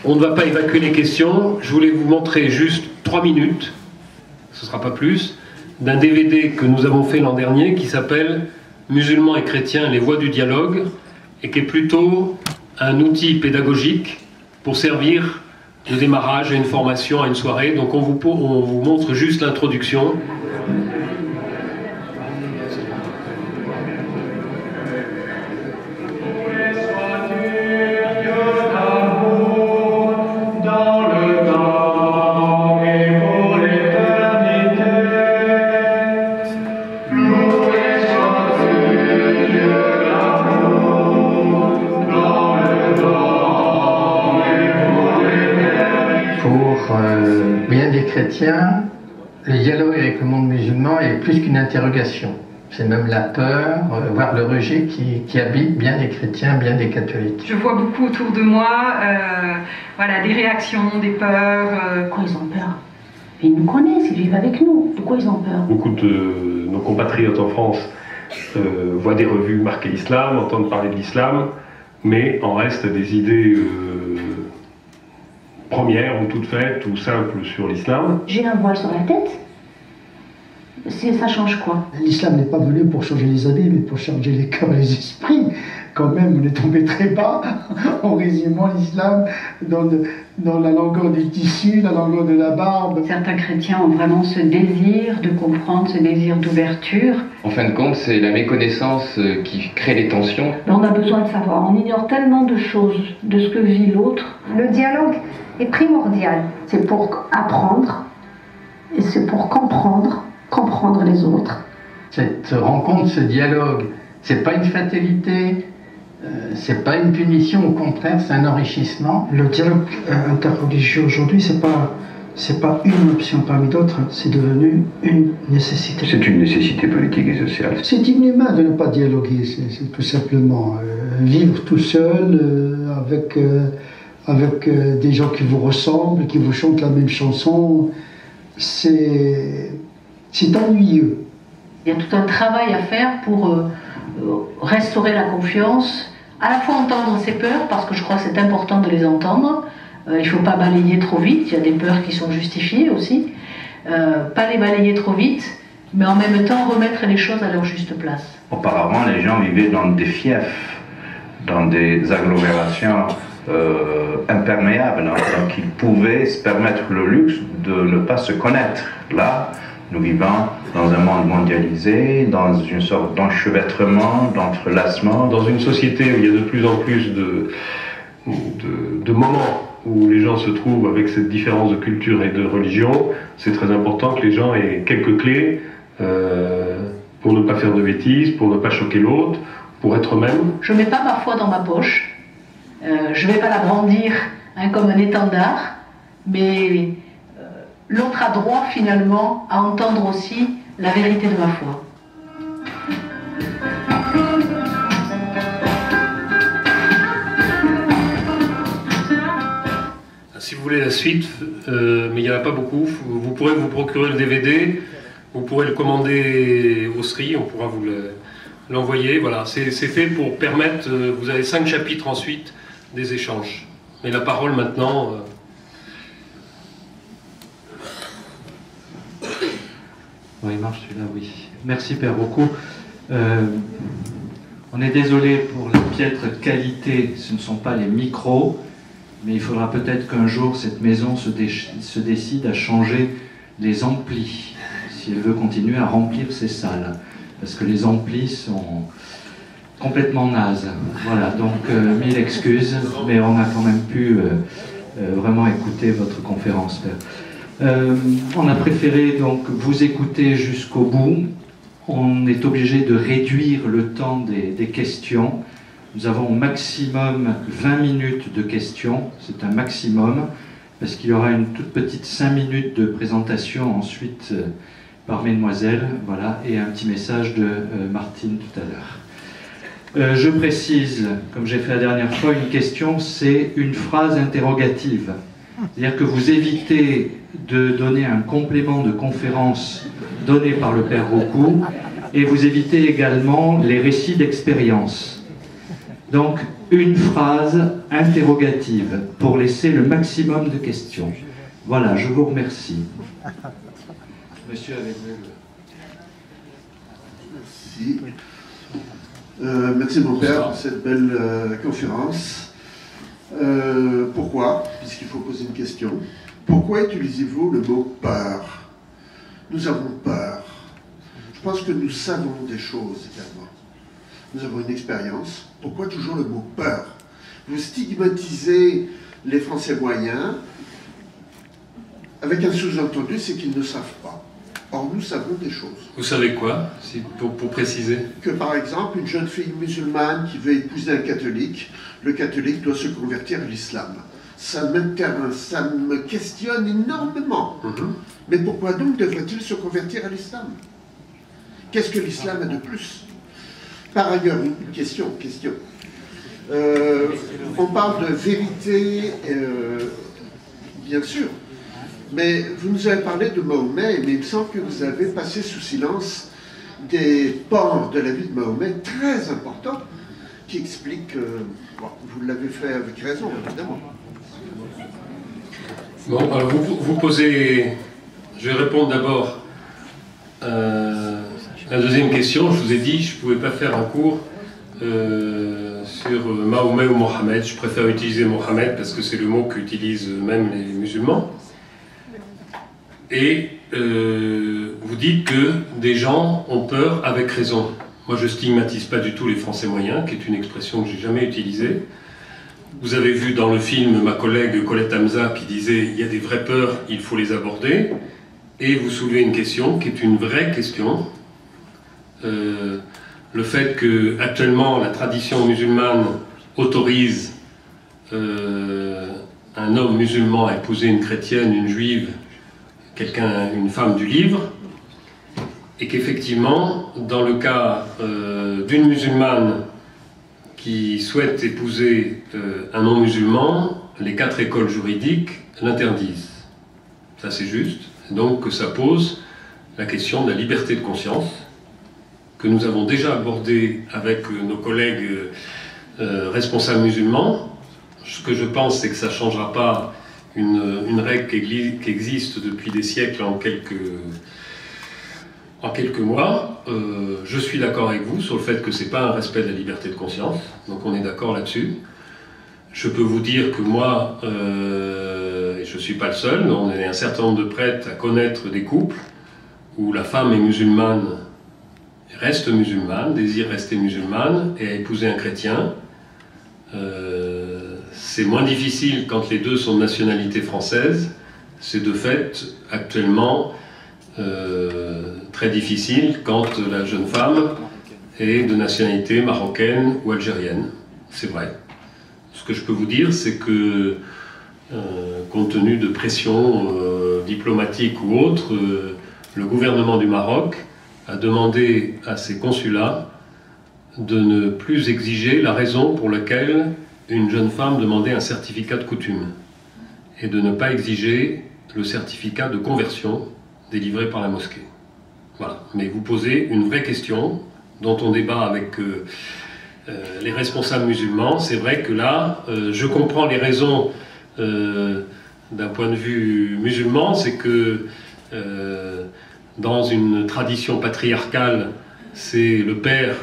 on ne va pas évacuer les questions. Je voulais vous montrer juste 3 minutes, ce ne sera pas plus, d'un DVD que nous avons fait l'an dernier qui s'appelle « Musulmans et chrétiens, les voies du dialogue » et qui est plutôt un outil pédagogique pour servir de démarrage à une formation, à une soirée. Donc on vous montre juste l'introduction. Le dialogue avec le monde musulman est plus qu'une interrogation. C'est même la peur, voire le rejet qui habite bien des chrétiens, bien des catholiques. Je vois beaucoup autour de moi voilà, des réactions, des peurs. Pourquoi ils ont peur? Ils nous connaissent, ils vivent avec nous. Pourquoi ils ont peur? Beaucoup de nos compatriotes en France voient des revues marquées l'islam, entendent parler de l'islam, mais en reste des idées premières ou toutes faites ou simples sur l'islam. J'ai un voile sur la tête. Ça change quoi? L'islam n'est pas venu pour changer les habits, mais pour changer les cœurs et les esprits. quand même, on est tombé très bas en résumant l'islam dans la longueur du tissu, la longueur de la barbe. Certains chrétiens ont vraiment ce désir de comprendre, ce désir d'ouverture. En fin de compte, c'est la méconnaissance qui crée les tensions. On a besoin de savoir, on ignore tellement de choses, de ce que vit l'autre. Le dialogue est primordial. C'est pour apprendre et c'est pour comprendre les autres. Cette rencontre, ce dialogue, c'est pas une fatalité, c'est pas une punition, au contraire, c'est un enrichissement. Le dialogue interreligieux aujourd'hui, c'est pas une option parmi d'autres, c'est devenu une nécessité. C'est une nécessité politique et sociale. C'est inhumain de ne pas dialoguer, c'est tout simplement vivre tout seul, avec des gens qui vous ressemblent, qui vous chantent la même chanson, c'est ennuyeux. Il y a tout un travail à faire pour restaurer la confiance, à la fois entendre ses peurs, parce que je crois que c'est important de les entendre. Il ne faut pas balayer trop vite, il y a des peurs qui sont justifiées aussi. Pas les balayer trop vite, mais en même temps remettre les choses à leur juste place. Auparavant, les gens vivaient dans des fiefs, dans des agglomérations imperméables, donc ils pouvaient se permettre le luxe de ne pas se connaître. Là, nous vivons dans un monde mondialisé, dans une sorte d'enchevêtrement, d'entrelacement. Dans une société où il y a de plus en plus de moments où les gens se trouvent avec cette différence de culture et de religion, c'est très important que les gens aient quelques clés pour ne pas faire de bêtises, pour ne pas choquer l'autre, pour être eux-mêmes. Je ne mets pas ma foi dans ma poche, je ne vais pas la brandir comme un étendard, mais l'autre a droit finalement à entendre aussi la vérité de ma foi. Si vous voulez la suite, mais il n'y en a pas beaucoup, vous pourrez vous procurer le DVD, vous pourrez le commander au SRI, on pourra vous l'envoyer. Voilà, c'est fait pour permettre, vous avez 5 chapitres ensuite, des échanges. Mais la parole maintenant... Oui, il marche celui-là, oui. Merci Père Rocco. On est désolé pour la piètre qualité, ce ne sont pas les micros, mais il faudra peut-être qu'un jour cette maison se décide à changer les amplis, si elle veut continuer à remplir ses salles, parce que les amplis sont complètement nazes. Voilà, donc 1000 excuses, mais on a quand même pu vraiment écouter votre conférence, Père. On a préféré donc vous écouter jusqu'au bout. On est obligé de réduire le temps des questions. Nous avons au maximum 20 minutes de questions, c'est un maximum, parce qu'il y aura une toute petite 5 minutes de présentation ensuite par mesdemoiselles, voilà, et un petit message de Martine tout à l'heure. Je précise, comme j'ai fait la dernière fois, une question, c'est une phrase interrogative. C'est-à-dire que vous évitez de donner un complément de conférence donné par le Père Rocco, et vous évitez également les récits d'expérience. Donc, une phrase interrogative pour laisser le maximum de questions. Voilà, je vous remercie. Monsieur avec vous. Merci. Merci mon père pour cette belle conférence. Pourquoi, puisqu'il faut poser une question, pourquoi utilisez-vous le mot peur? Nous avons peur. Je pense que nous savons des choses également. Nous avons une expérience. Pourquoi toujours le mot peur? Vous stigmatisez les Français moyens avec un sous-entendu, c'est qu'ils ne savent pas. Or, nous savons des choses. Vous savez quoi, pour préciser? Que par exemple, une jeune fille musulmane qui veut épouser un catholique, le catholique doit se convertir à l'islam. Ça me questionne énormément. Mais pourquoi donc devrait-il se convertir à l'islam? Qu'est-ce que l'islam a de plus? Par ailleurs, une question. On parle de vérité, bien sûr, mais vous nous avez parlé de Mahomet, mais il me semble que vous avez passé sous silence des pans de la vie de Mahomet très importants qui expliquent, bon, vous l'avez fait avec raison, évidemment. Bon, alors vous posez, je vais répondre d'abord la deuxième question. Je vous ai dit, je ne pouvais pas faire un cours sur Mahomet ou Mohamed. Je préfère utiliser Mohamed parce que c'est le mot qu'utilisent même les musulmans. Et vous dites que des gens ont peur avec raison. Moi, je stigmatise pas du tout les Français moyens, qui est une expression que j'ai jamais utilisée. Vous avez vu dans le film ma collègue Colette Hamza qui disait « il y a des vraies peurs, il faut les aborder ». Et vous soulevez une question qui est une vraie question. Le fait que actuellement la tradition musulmane autorise un homme musulman à épouser une chrétienne, une juive, une femme du livre, et qu'effectivement, dans le cas d'une musulmane qui souhaite épouser un non-musulman, les 4 écoles juridiques l'interdisent. Ça c'est juste. Donc ça pose la question de la liberté de conscience, que nous avons déjà abordée avec nos collègues responsables musulmans. Ce que je pense, c'est que ça ne changera pas une règle qui existe depuis des siècles en quelques mois. Je suis d'accord avec vous sur le fait que ce n'est pas un respect de la liberté de conscience, donc on est d'accord là-dessus. Je peux vous dire que moi, et je ne suis pas le seul, on est un certain nombre de prêtres à connaître des couples où la femme est musulmane, reste musulmane, désire rester musulmane et a épousé un chrétien. C'est moins difficile quand les deux sont de nationalité française. C'est de fait actuellement très difficile quand la jeune femme est de nationalité marocaine ou algérienne. C'est vrai. Ce que je peux vous dire, c'est que compte tenu de pressions diplomatiques ou autres, le gouvernement du Maroc a demandé à ses consulats de ne plus exiger la raison pour laquelle une jeune femme demandait un certificat de coutume et de ne pas exiger le certificat de conversion délivré par la mosquée. Voilà. Mais vous posez une vraie question dont on débat avec les responsables musulmans. C'est vrai que là, je comprends les raisons d'un point de vue musulman, c'est que dans une tradition patriarcale, c'est le père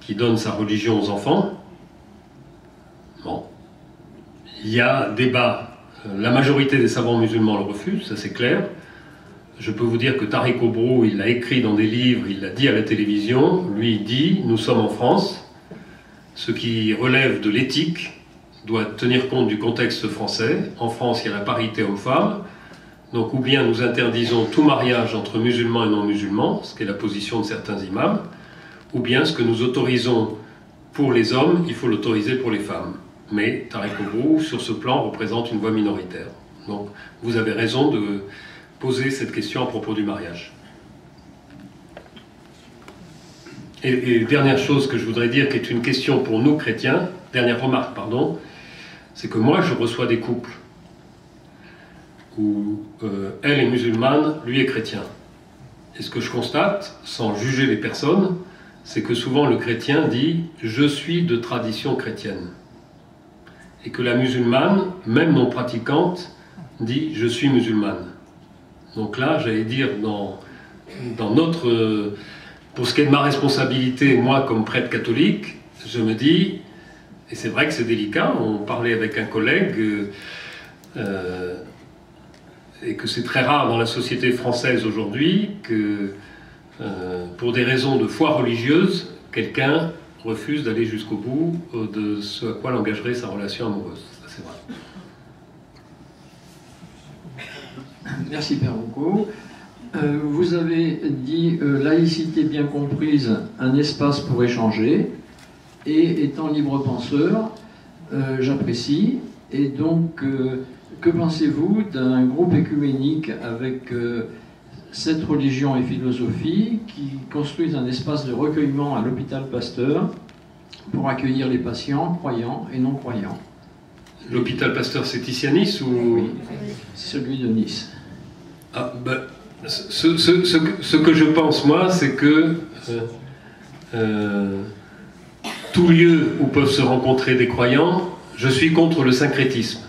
qui donne sa religion aux enfants. Bon. Il y a débat. La majorité des savants musulmans le refusent, ça c'est clair. Je peux vous dire que Tariq Obrou, il l'a écrit dans des livres, il l'a dit à la télévision. Lui, il dit, nous sommes en France. Ce qui relève de l'éthique doit tenir compte du contexte français. En France, il y a la parité homme-femme. Donc, ou bien nous interdisons tout mariage entre musulmans et non-musulmans, ce qui est la position de certains imams, ou bien ce que nous autorisons pour les hommes, il faut l'autoriser pour les femmes. Mais Tariq Obrou, sur ce plan, représente une voix minoritaire. Donc, vous avez raison de poser cette question à propos du mariage. Et dernière chose que je voudrais dire, qui est une question pour nous chrétiens, dernière remarque, pardon, c'est que moi, je reçois des couples où elle est musulmane, lui est chrétien. Et ce que je constate, sans juger les personnes, c'est que souvent le chrétien dit « je suis de tradition chrétienne ». Et que la musulmane, même non pratiquante, dit « je suis musulmane ». Donc là, j'allais dire, dans notre... pour ce qui est de ma responsabilité, moi comme prêtre catholique, je me dis, et c'est vrai que c'est délicat, on parlait avec un collègue, et que c'est très rare dans la société française aujourd'hui que, pour des raisons de foi religieuse, quelqu'un refuse d'aller jusqu'au bout de ce à quoi l'engagerait sa relation amoureuse. Ça, c'est vrai. Merci Père Roucault. Vous avez dit laïcité bien comprise, un espace pour échanger, et étant libre penseur, j'apprécie. Et donc, que pensez-vous d'un groupe écuménique avec 7 religions et philosophies qui construisent un espace de recueillement à l'hôpital Pasteur pour accueillir les patients croyants et non croyants? L'hôpital Pasteur, c'est ici à Nice ou... Oui, celui de Nice. Ah, ben, ce que je pense, moi, c'est que tout lieu où peuvent se rencontrer des croyants, je suis contre le syncrétisme.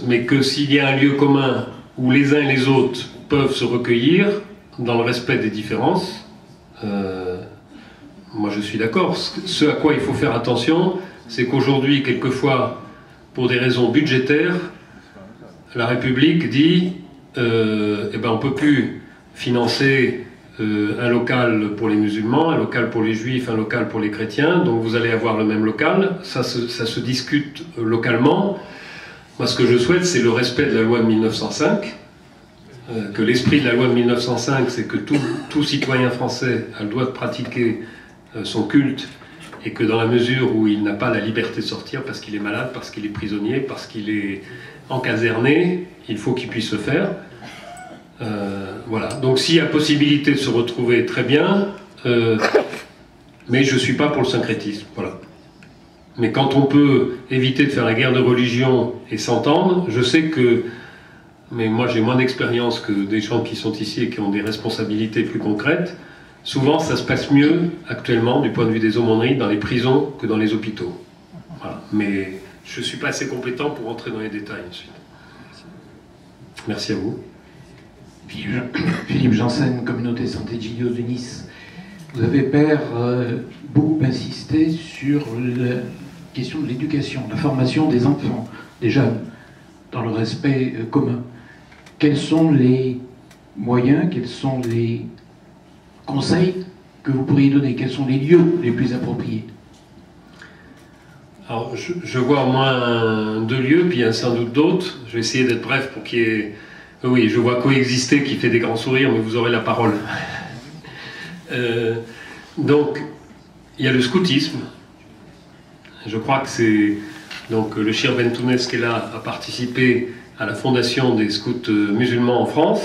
Mais que s'il y a un lieu commun où les uns et les autres peuvent se recueillir dans le respect des différences, moi je suis d'accord. Ce à quoi il faut faire attention, c'est qu'aujourd'hui, quelquefois, pour des raisons budgétaires, la République dit eh ben, on ne peut plus financer un local pour les musulmans, un local pour les juifs, un local pour les chrétiens, donc vous allez avoir le même local, ça se discute localement. Moi ce que je souhaite, c'est le respect de la loi de 1905, que l'esprit de la loi de 1905, c'est que tout citoyen français a le droit de pratiquer son culte, et que dans la mesure où il n'a pas la liberté de sortir parce qu'il est malade, parce qu'il est prisonnier, parce qu'il est encaserné, il faut qu'il puisse le faire. Voilà. Donc s'il y a possibilité de se retrouver, très bien, mais je ne suis pas pour le syncrétisme. Voilà. Mais quand on peut éviter de faire la guerre de religion et s'entendre, je sais que, mais moi j'ai moins d'expérience que des gens qui sont ici et qui ont des responsabilités plus concrètes, souvent ça se passe mieux actuellement du point de vue des aumôneries dans les prisons que dans les hôpitaux. Voilà. Mais je ne suis pas assez compétent pour entrer dans les détails ensuite. Merci à vous. Philippe Janssen, communauté santé Gillios de Nice. Vous avez, Père, beaucoup insisté sur la question de l'éducation, la formation des enfants, des jeunes, dans le respect commun. Quels sont les moyens, quels sont les conseils que vous pourriez donner? Quels sont les lieux les plus appropriés? Alors, je vois au moins 2 lieux, puis il y en a sans doute d'autres. Je vais essayer d'être bref pour qu'il y ait... Oui, je vois Coexister qui fait des grands sourires, mais vous aurez la parole. Donc, il y a le scoutisme. Je crois que c'est... Donc, le Cheikh Bentounes qui est là a participé à la fondation des scouts musulmans en France.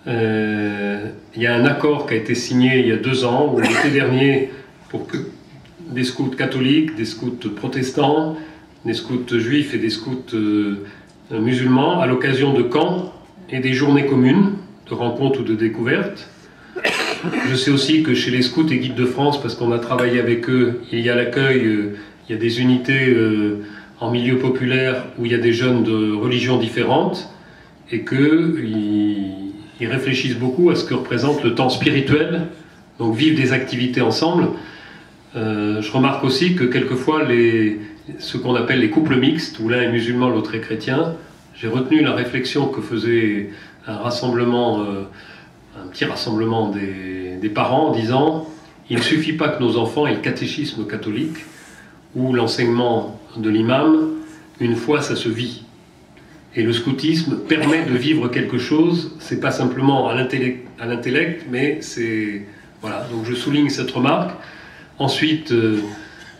Il y a un accord qui a été signé il y a 2 ans, ou l'été dernier, pour que des scouts catholiques, des scouts protestants, des scouts juifs et des scouts musulmans, à l'occasion de camps et des journées communes, de rencontres ou de découvertes. Je sais aussi que chez les scouts et guides de France, parce qu'on a travaillé avec eux, il y a l'accueil, il y a des unités en milieu populaire où il y a des jeunes de religions différentes, et qu'ils réfléchissent beaucoup à ce que représente le temps spirituel, donc vivre des activités ensemble. Je remarque aussi que quelquefois, ce qu'on appelle les couples mixtes, où l'un est musulman, l'autre est chrétien, j'ai retenu la réflexion que faisait un petit rassemblement des parents en disant « Il ne suffit pas que nos enfants aient le catéchisme catholique ou l'enseignement de l'imam, une fois ça se vit. Et le scoutisme permet de vivre quelque chose, c'est pas simplement à l'intellect, mais c'est... Voilà, donc je souligne cette remarque. Ensuite,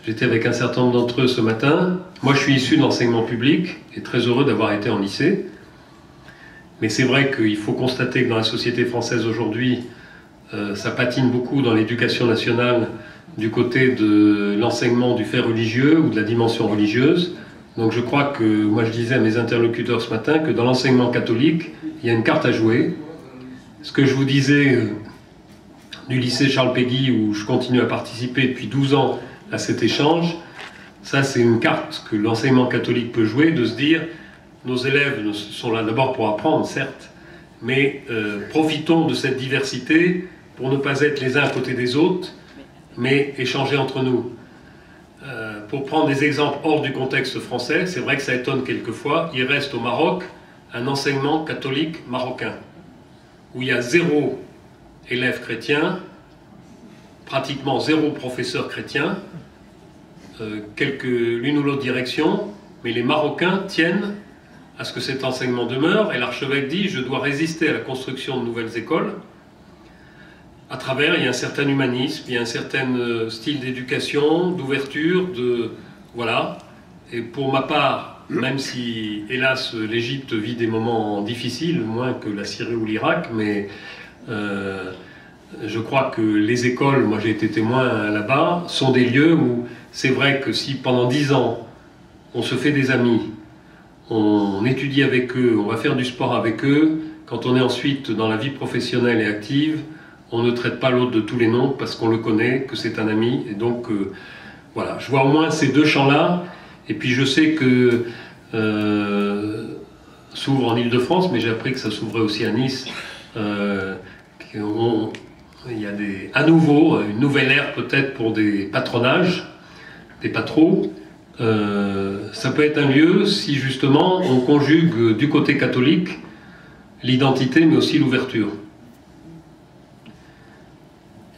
j'étais avec un certain nombre d'entre eux ce matin. Moi, je suis issu de l'enseignement public et très heureux d'avoir été en lycée. Mais c'est vrai qu'il faut constater que dans la société française aujourd'hui, ça patine beaucoup dans l'éducation nationale du côté de l'enseignement du fait religieux ou de la dimension religieuse. Donc je crois que, moi je disais à mes interlocuteurs ce matin, que dans l'enseignement catholique, il y a une carte à jouer. Ce que je vous disais du lycée Charles Péguy, où je continue à participer depuis 12 ans à cet échange, ça c'est une carte que l'enseignement catholique peut jouer, de se dire, nos élèves sont là d'abord pour apprendre, certes, mais profitons de cette diversité pour ne pas être les uns à côté des autres, mais échanger entre nous. Pour prendre des exemples hors du contexte français, c'est vrai que ça étonne quelquefois, il reste au Maroc un enseignement catholique marocain, où il y a 0 élève chrétien, pratiquement 0 professeur chrétien, l'une ou l'autre direction, mais les Marocains tiennent à ce que cet enseignement demeure, et l'archevêque dit « je dois résister à la construction de nouvelles écoles ». À travers, il y a un certain humanisme, il y a un certain style d'éducation, d'ouverture, voilà. Et pour ma part, même si, hélas, l'Égypte vit des moments difficiles, moins que la Syrie ou l'Irak, mais je crois que les écoles, moi j'ai été témoin là-bas, sont des lieux où c'est vrai que si pendant 10 ans, on se fait des amis, on étudie avec eux, on va faire du sport avec eux, quand on est ensuite dans la vie professionnelle et active, on ne traite pas l'autre de tous les noms parce qu'on le connaît, que c'est un ami. Et donc, voilà, je vois au moins ces 2 champs-là. Et puis je sais que s'ouvre en Île-de-France, mais j'ai appris que ça s'ouvrait aussi à Nice. On Il y a à nouveau une nouvelle ère peut-être pour des patronages, des patros. Ça peut être un lieu si justement on conjugue du côté catholique l'identité mais aussi l'ouverture.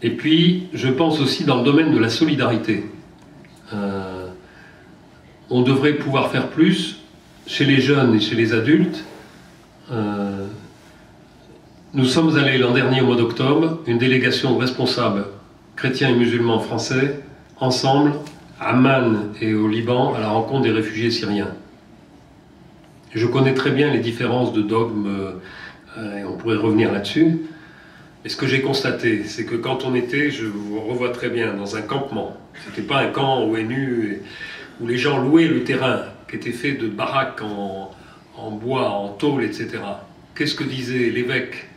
Et puis je pense aussi dans le domaine de la solidarité. On devrait pouvoir faire plus chez les jeunes et chez les adultes. Nous sommes allés l'an dernier au mois d'octobre, une délégation de responsables chrétiens et musulmans français, ensemble, à Amman et au Liban, à la rencontre des réfugiés syriens. Je connais très bien les différences de dogmes, et on pourrait revenir là-dessus. Et ce que j'ai constaté, c'est que quand on était, je vous revois très bien, dans un campement, c'était pas un camp ONU où les gens louaient le terrain, qui était fait de baraques en bois, en tôle, etc. Qu'est-ce que disait l'évêque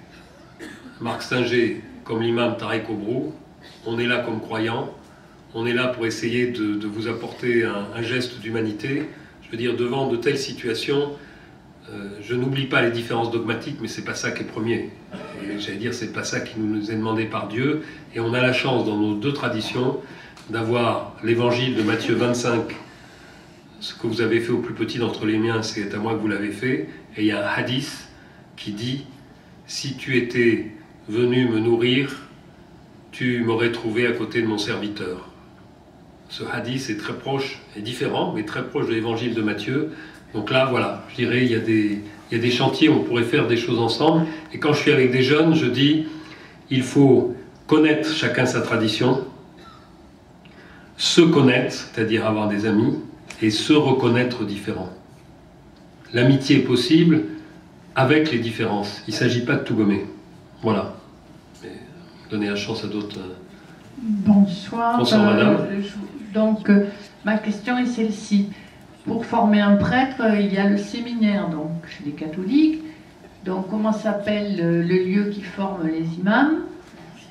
Marc Stinger, comme l'imam Tariq Obrou? On est là comme croyants, on est là pour essayer de vous apporter un geste d'humanité. Je veux dire, devant de telles situations, je n'oublie pas les différences dogmatiques, mais c'est pas ça qui est premier. Et j'allais dire, c'est pas ça qui nous est demandé par Dieu. Et on a la chance, dans nos deux traditions, d'avoir l'évangile de Matthieu 25. Ce que vous avez fait au plus petit d'entre les miens, c'est à moi que vous l'avez fait. Et il y a un hadith qui dit « Si tu étais venu me nourrir, tu m'aurais trouvé à côté de mon serviteur. » Ce hadith est très proche, est différent, mais très proche de l'évangile de Matthieu. Donc là, voilà, je dirais, il y a des chantiers où on pourrait faire des choses ensemble. Et quand je suis avec des jeunes, je dis, il faut connaître chacun sa tradition, se connaître, c'est-à-dire avoir des amis, et se reconnaître différents. L'amitié est possible avec les différences. Il ne s'agit pas de tout gommer. Voilà. Et donner la chance à d'autres. Bonsoir. Bonsoir, madame. Donc, ma question est celle-ci. Pour former un prêtre, il y a le séminaire, donc, chez les catholiques. Donc, comment s'appelle le lieu qui forme les imams?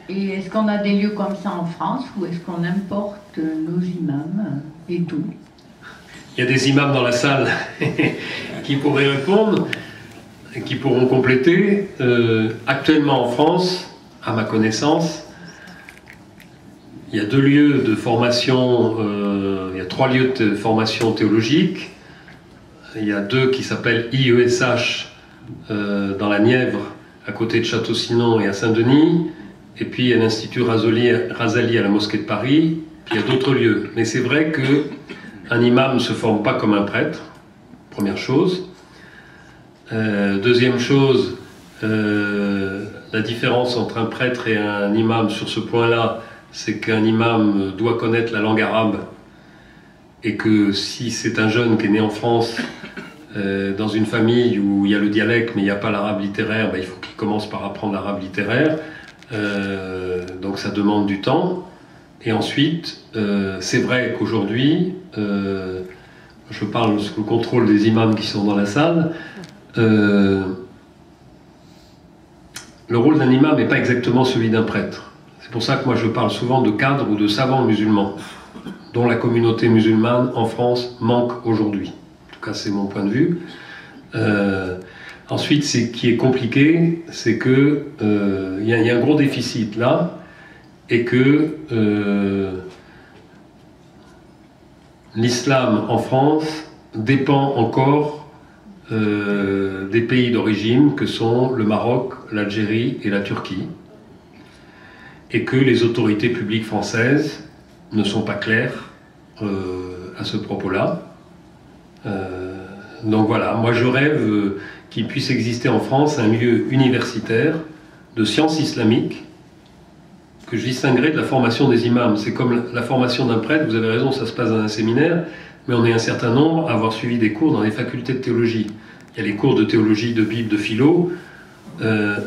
Et est-ce qu'on a des lieux comme ça en France, ou est-ce qu'on importe nos imams et tout? Il y a des imams dans la salle qui pourraient répondre, et qui pourront compléter. Actuellement en France, à ma connaissance, il y a 2 lieux de formation, il y a 3 lieux de formation théologique. Il y a 2 qui s'appellent IESH dans la Nièvre, à côté de Château-Sinon et à Saint-Denis. Et puis il y a l'Institut Razali à la Mosquée de Paris. Puis il y a d'autres lieux. Mais c'est vrai qu'un imam ne se forme pas comme un prêtre, première chose. Deuxième chose, la différence entre un prêtre et un imam sur ce point-là, c'est qu'un imam doit connaître la langue arabe, et que si c'est un jeune qui est né en France, dans une famille où il y a le dialecte mais il n'y a pas l'arabe littéraire, il faut qu'il commence par apprendre l'arabe littéraire, donc ça demande du temps. Et ensuite, c'est vrai qu'aujourd'hui, je parle sous le contrôle des imams qui sont dans la salle, le rôle d'un imam n'est pas exactement celui d'un prêtre. C'est pour ça que moi je parle souvent de cadres ou de savants musulmans, dont la communauté musulmane en France manque aujourd'hui. En tout cas, c'est mon point de vue. Ensuite, ce qui est compliqué, c'est qu'il y a un gros déficit là, et que l'islam en France dépend encore des pays d'origine que sont le Maroc, l'Algérie et la Turquie, et que les autorités publiques françaises ne sont pas claires à ce propos-là. Donc voilà, moi je rêve qu'il puisse exister en France un lieu universitaire de sciences islamiques que je distinguerais de la formation des imams. C'est comme la formation d'un prêtre, vous avez raison, ça se passe dans un séminaire, mais on est un certain nombre à avoir suivi des cours dans les facultés de théologie. Il y a les cours de théologie, de Bible, de philo,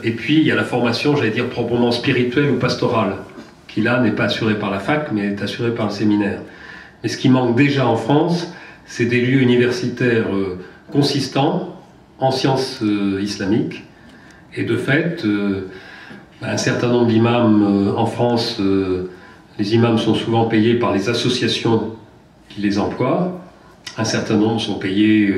et puis il y a la formation, j'allais dire, proprement spirituelle ou pastorale, qui là n'est pas assurée par la fac, mais est assurée par le séminaire. Mais ce qui manque déjà en France, c'est des lieux universitaires consistants en sciences islamiques, et de fait, un certain nombre d'imams en France, les imams sont souvent payés par les associations qui les emploient, un certain nombre sont payés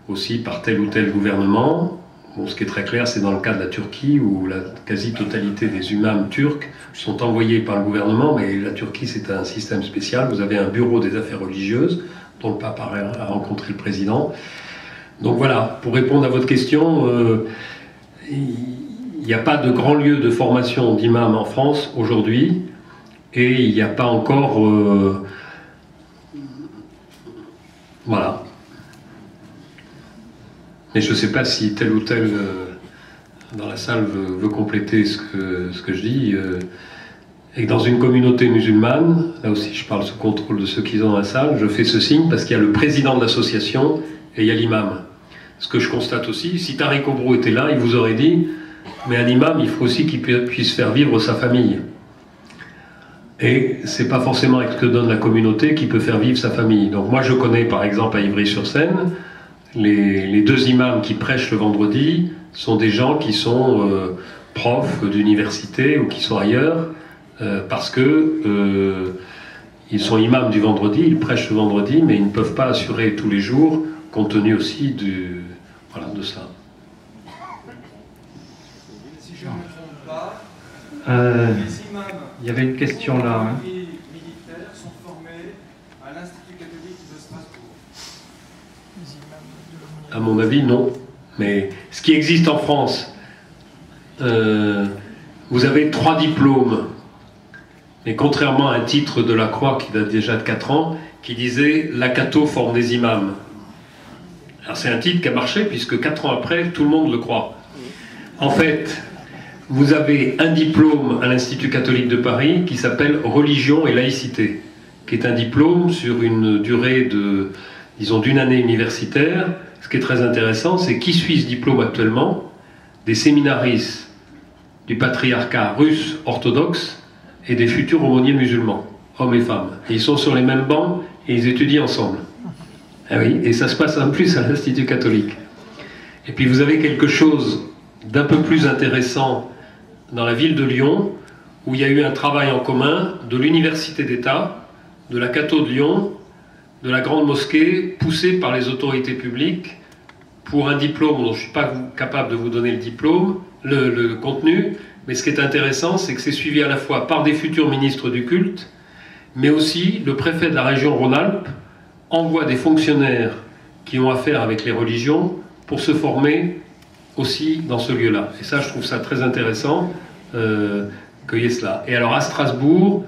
aussi par tel ou tel gouvernement, Bon, ce qui est très clair, c'est dans le cas de la Turquie, où la quasi-totalité des imams turcs sont envoyés par le gouvernement, mais la Turquie, c'est un système spécial. Vous avez un bureau des affaires religieuses, dont le pape a rencontré le président. Donc voilà, pour répondre à votre question, il n'y a pas de grand lieu de formation d'imams en France aujourd'hui, et il n'y a pas encore... voilà. Mais je ne sais pas si tel ou tel dans la salle veut compléter ce que je dis. Et que dans une communauté musulmane, là aussi je parle sous contrôle de ceux qui sont dans la salle, je fais ce signe parce qu'il y a le président de l'association et il y a l'imam. Ce que je constate aussi, si Tariq Obro était là, il vous aurait dit, mais un imam, il faut aussi qu'il puisse faire vivre sa famille. Et c'est pas forcément avec ce que donne la communauté qui peut faire vivre sa famille. Donc moi je connais par exemple à Ivry-sur-Seine, les deux imams qui prêchent le vendredi sont des gens qui sont profs d'université ou qui sont ailleurs, parce que ils sont imams du vendredi, ils prêchent le vendredi, mais ils ne peuvent pas assurer tous les jours, compte tenu aussi de ça. Si je ne me trompe pas, les imams il y avait une question là. Hein. Militaires sont formés à l'Institut catholique de Strasbourg. À mon avis, non. Mais ce qui existe en France, vous avez 3 diplômes. Mais contrairement à un titre de la Croix qui date déjà de 4 ans, qui disait « La Cato forme des imams ». Alors c'est un titre qui a marché, puisque 4 ans après, tout le monde le croit. En fait, vous avez un diplôme à l'Institut catholique de Paris qui s'appelle « Religion et laïcité », qui est un diplôme sur une durée de, disons, d'une année universitaire. Ce qui est très intéressant, c'est qui suit ce diplôme actuellement? Des séminaristes du patriarcat russe orthodoxe et des futurs aumôniers musulmans, hommes et femmes. Et ils sont sur les mêmes bancs et ils étudient ensemble. Ah oui, et ça se passe en plus à l'Institut catholique. Et puis vous avez quelque chose d'un peu plus intéressant dans la ville de Lyon, où il y a eu un travail en commun de l'Université d'État, de la Cato de Lyon, de la Grande Mosquée, poussée par les autorités publiques, pour un diplôme dont je ne suis pas capable de vous donner le diplôme, le contenu, mais ce qui est intéressant, c'est que c'est suivi à la fois par des futurs ministres du culte, mais aussi le préfet de la région Rhône-Alpes envoie des fonctionnaires qui ont affaire avec les religions pour se former aussi dans ce lieu-là. Et ça, je trouve ça très intéressant qu'il y ait cela. Et alors à Strasbourg,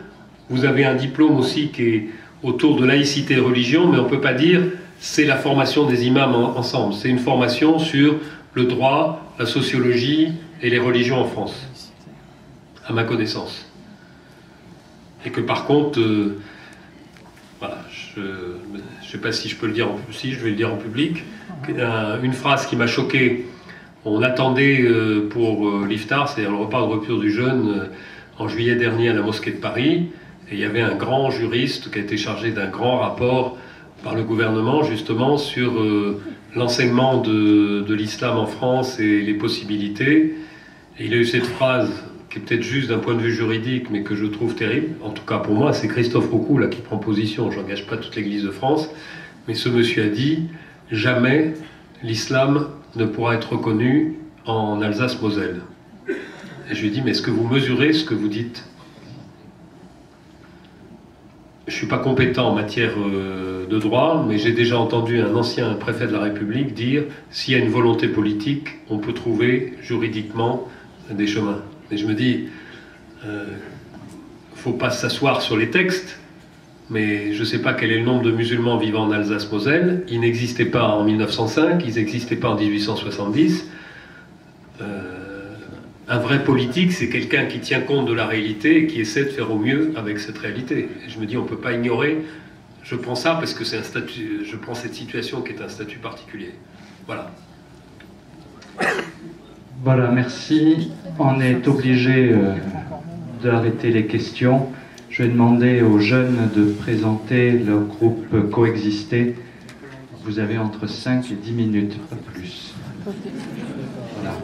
vous avez un diplôme aussi qui est autour de laïcité et religion, mais on ne peut pas dire c'est la formation des imams ensemble. C'est une formation sur le droit, la sociologie et les religions en France, à ma connaissance. Et que par contre, voilà, je ne sais pas si je peux le dire, si je vais le dire en public, une phrase qui m'a choqué. On attendait pour l'Iftar, c'est-à-dire le repas de rupture du jeûne, en juillet dernier à la mosquée de Paris, et il y avait un grand juriste qui a été chargé d'un grand rapport par le gouvernement justement sur l'enseignement de l'islam en France et les possibilités. Et il a eu cette phrase qui est peut-être juste d'un point de vue juridique, mais que je trouve terrible. En tout cas pour moi, c'est Christophe Rocoux là qui prend position. Je n'engage pas toute l'Église de France, mais ce monsieur a dit « Jamais l'islam ne pourra être reconnu en Alsace-Moselle ». Et je lui ai dit « Mais est-ce que vous mesurez ce que vous dites ?» Je ne suis pas compétent en matière de droit, mais j'ai déjà entendu un ancien préfet de la République dire « S'il y a une volonté politique, on peut trouver juridiquement des chemins ». Et je me dis, il ne faut pas s'asseoir sur les textes, mais je ne sais pas quel est le nombre de musulmans vivant en Alsace-Moselle. Ils n'existaient pas en 1905, ils n'existaient pas en 1870. Un vrai politique, c'est quelqu'un qui tient compte de la réalité et qui essaie de faire au mieux avec cette réalité. Et je me dis, on ne peut pas ignorer. Je prends ça parce que c'est un statut. Je prends cette situation qui est un statut particulier. Voilà. Voilà, merci. On est obligé d'arrêter les questions. Je vais demander aux jeunes de présenter leur groupe Coexister. Vous avez entre 5 et 10 minutes, pas plus. Voilà.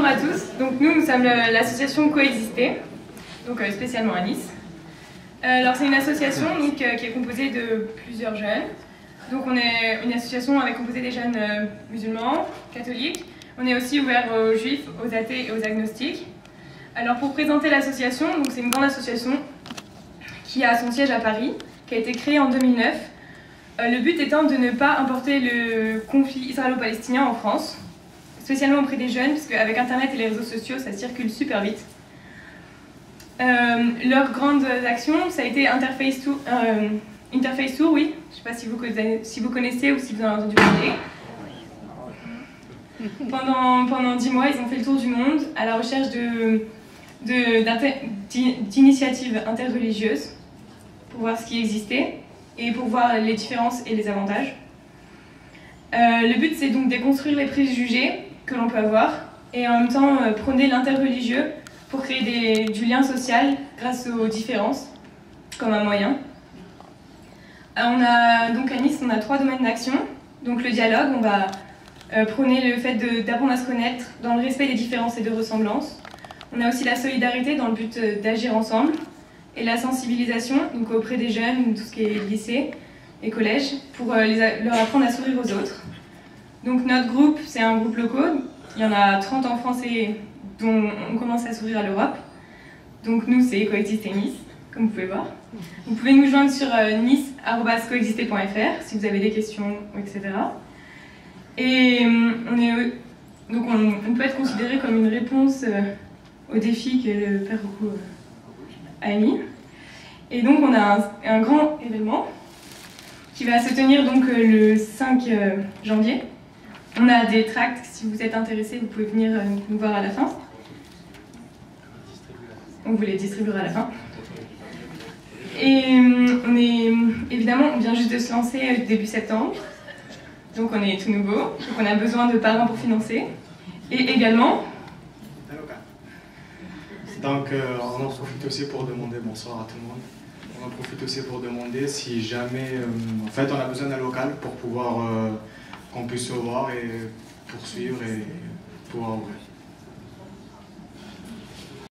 à tous. Donc nous sommes l'association Coexister, donc spécialement à Nice. Alors c'est une association donc, qui est composée de plusieurs jeunes. Donc on est une association avec composée des jeunes musulmans, catholiques. On est aussi ouvert aux juifs, aux athées et aux agnostiques. Alors pour présenter l'association, donc c'est une grande association qui a son siège à Paris, qui a été créée en 2009. Le but étant de ne pas importer le conflit israélo-palestinien en France, spécialement auprès des jeunes, parce qu'avec Internet et les réseaux sociaux, ça circule super vite. Leur grande action, ça a été Interface Tour, oui. Je ne sais pas si vous connaissez ou si vous en avez entendu parler. Pendant 10 mois, ils ont fait le tour du monde à la recherche d'initiatives interreligieuses pour voir ce qui existait et pour voir les différences et les avantages. Le but, c'est donc de déconstruire les préjugés que l'on peut avoir et en même temps prôner l'interreligieux pour créer du lien social grâce aux différences comme un moyen. Donc à Nice, on a 3 domaines d'action. Donc le dialogue, on va prôner le fait d'apprendre à se connaître dans le respect des différences et de ressemblances. On a aussi la solidarité dans le but d'agir ensemble et la sensibilisation donc auprès des jeunes, tout ce qui est lycée et collège, pour leur apprendre à s'ouvrir aux autres. Donc notre groupe, c'est un groupe local. Il y en a 30 en France et dont on commence à s'ouvrir à l'Europe. Donc nous, c'est Coexister Nice, comme vous pouvez voir. Vous pouvez nous joindre sur nice@coexister.fr si vous avez des questions, etc. Et on peut être considéré comme une réponse au défi que le Père Roucou a mis. Et donc on a un grand événement qui va se tenir donc le 5 janvier. On a des tracts, si vous êtes intéressés, vous pouvez venir nous voir à la fin. On vous les distribuera à la fin. Et évidemment, on vient juste de se lancer début septembre. Donc on est tout nouveau, donc on a besoin de parrains pour financer. Et également... Donc on en profite aussi pour demander, bonsoir à tout le monde, on en profite aussi pour demander si jamais, en fait on a besoin d'un local pour pouvoir qu'on puisse se voir et poursuivre et pouvoir ouvrir.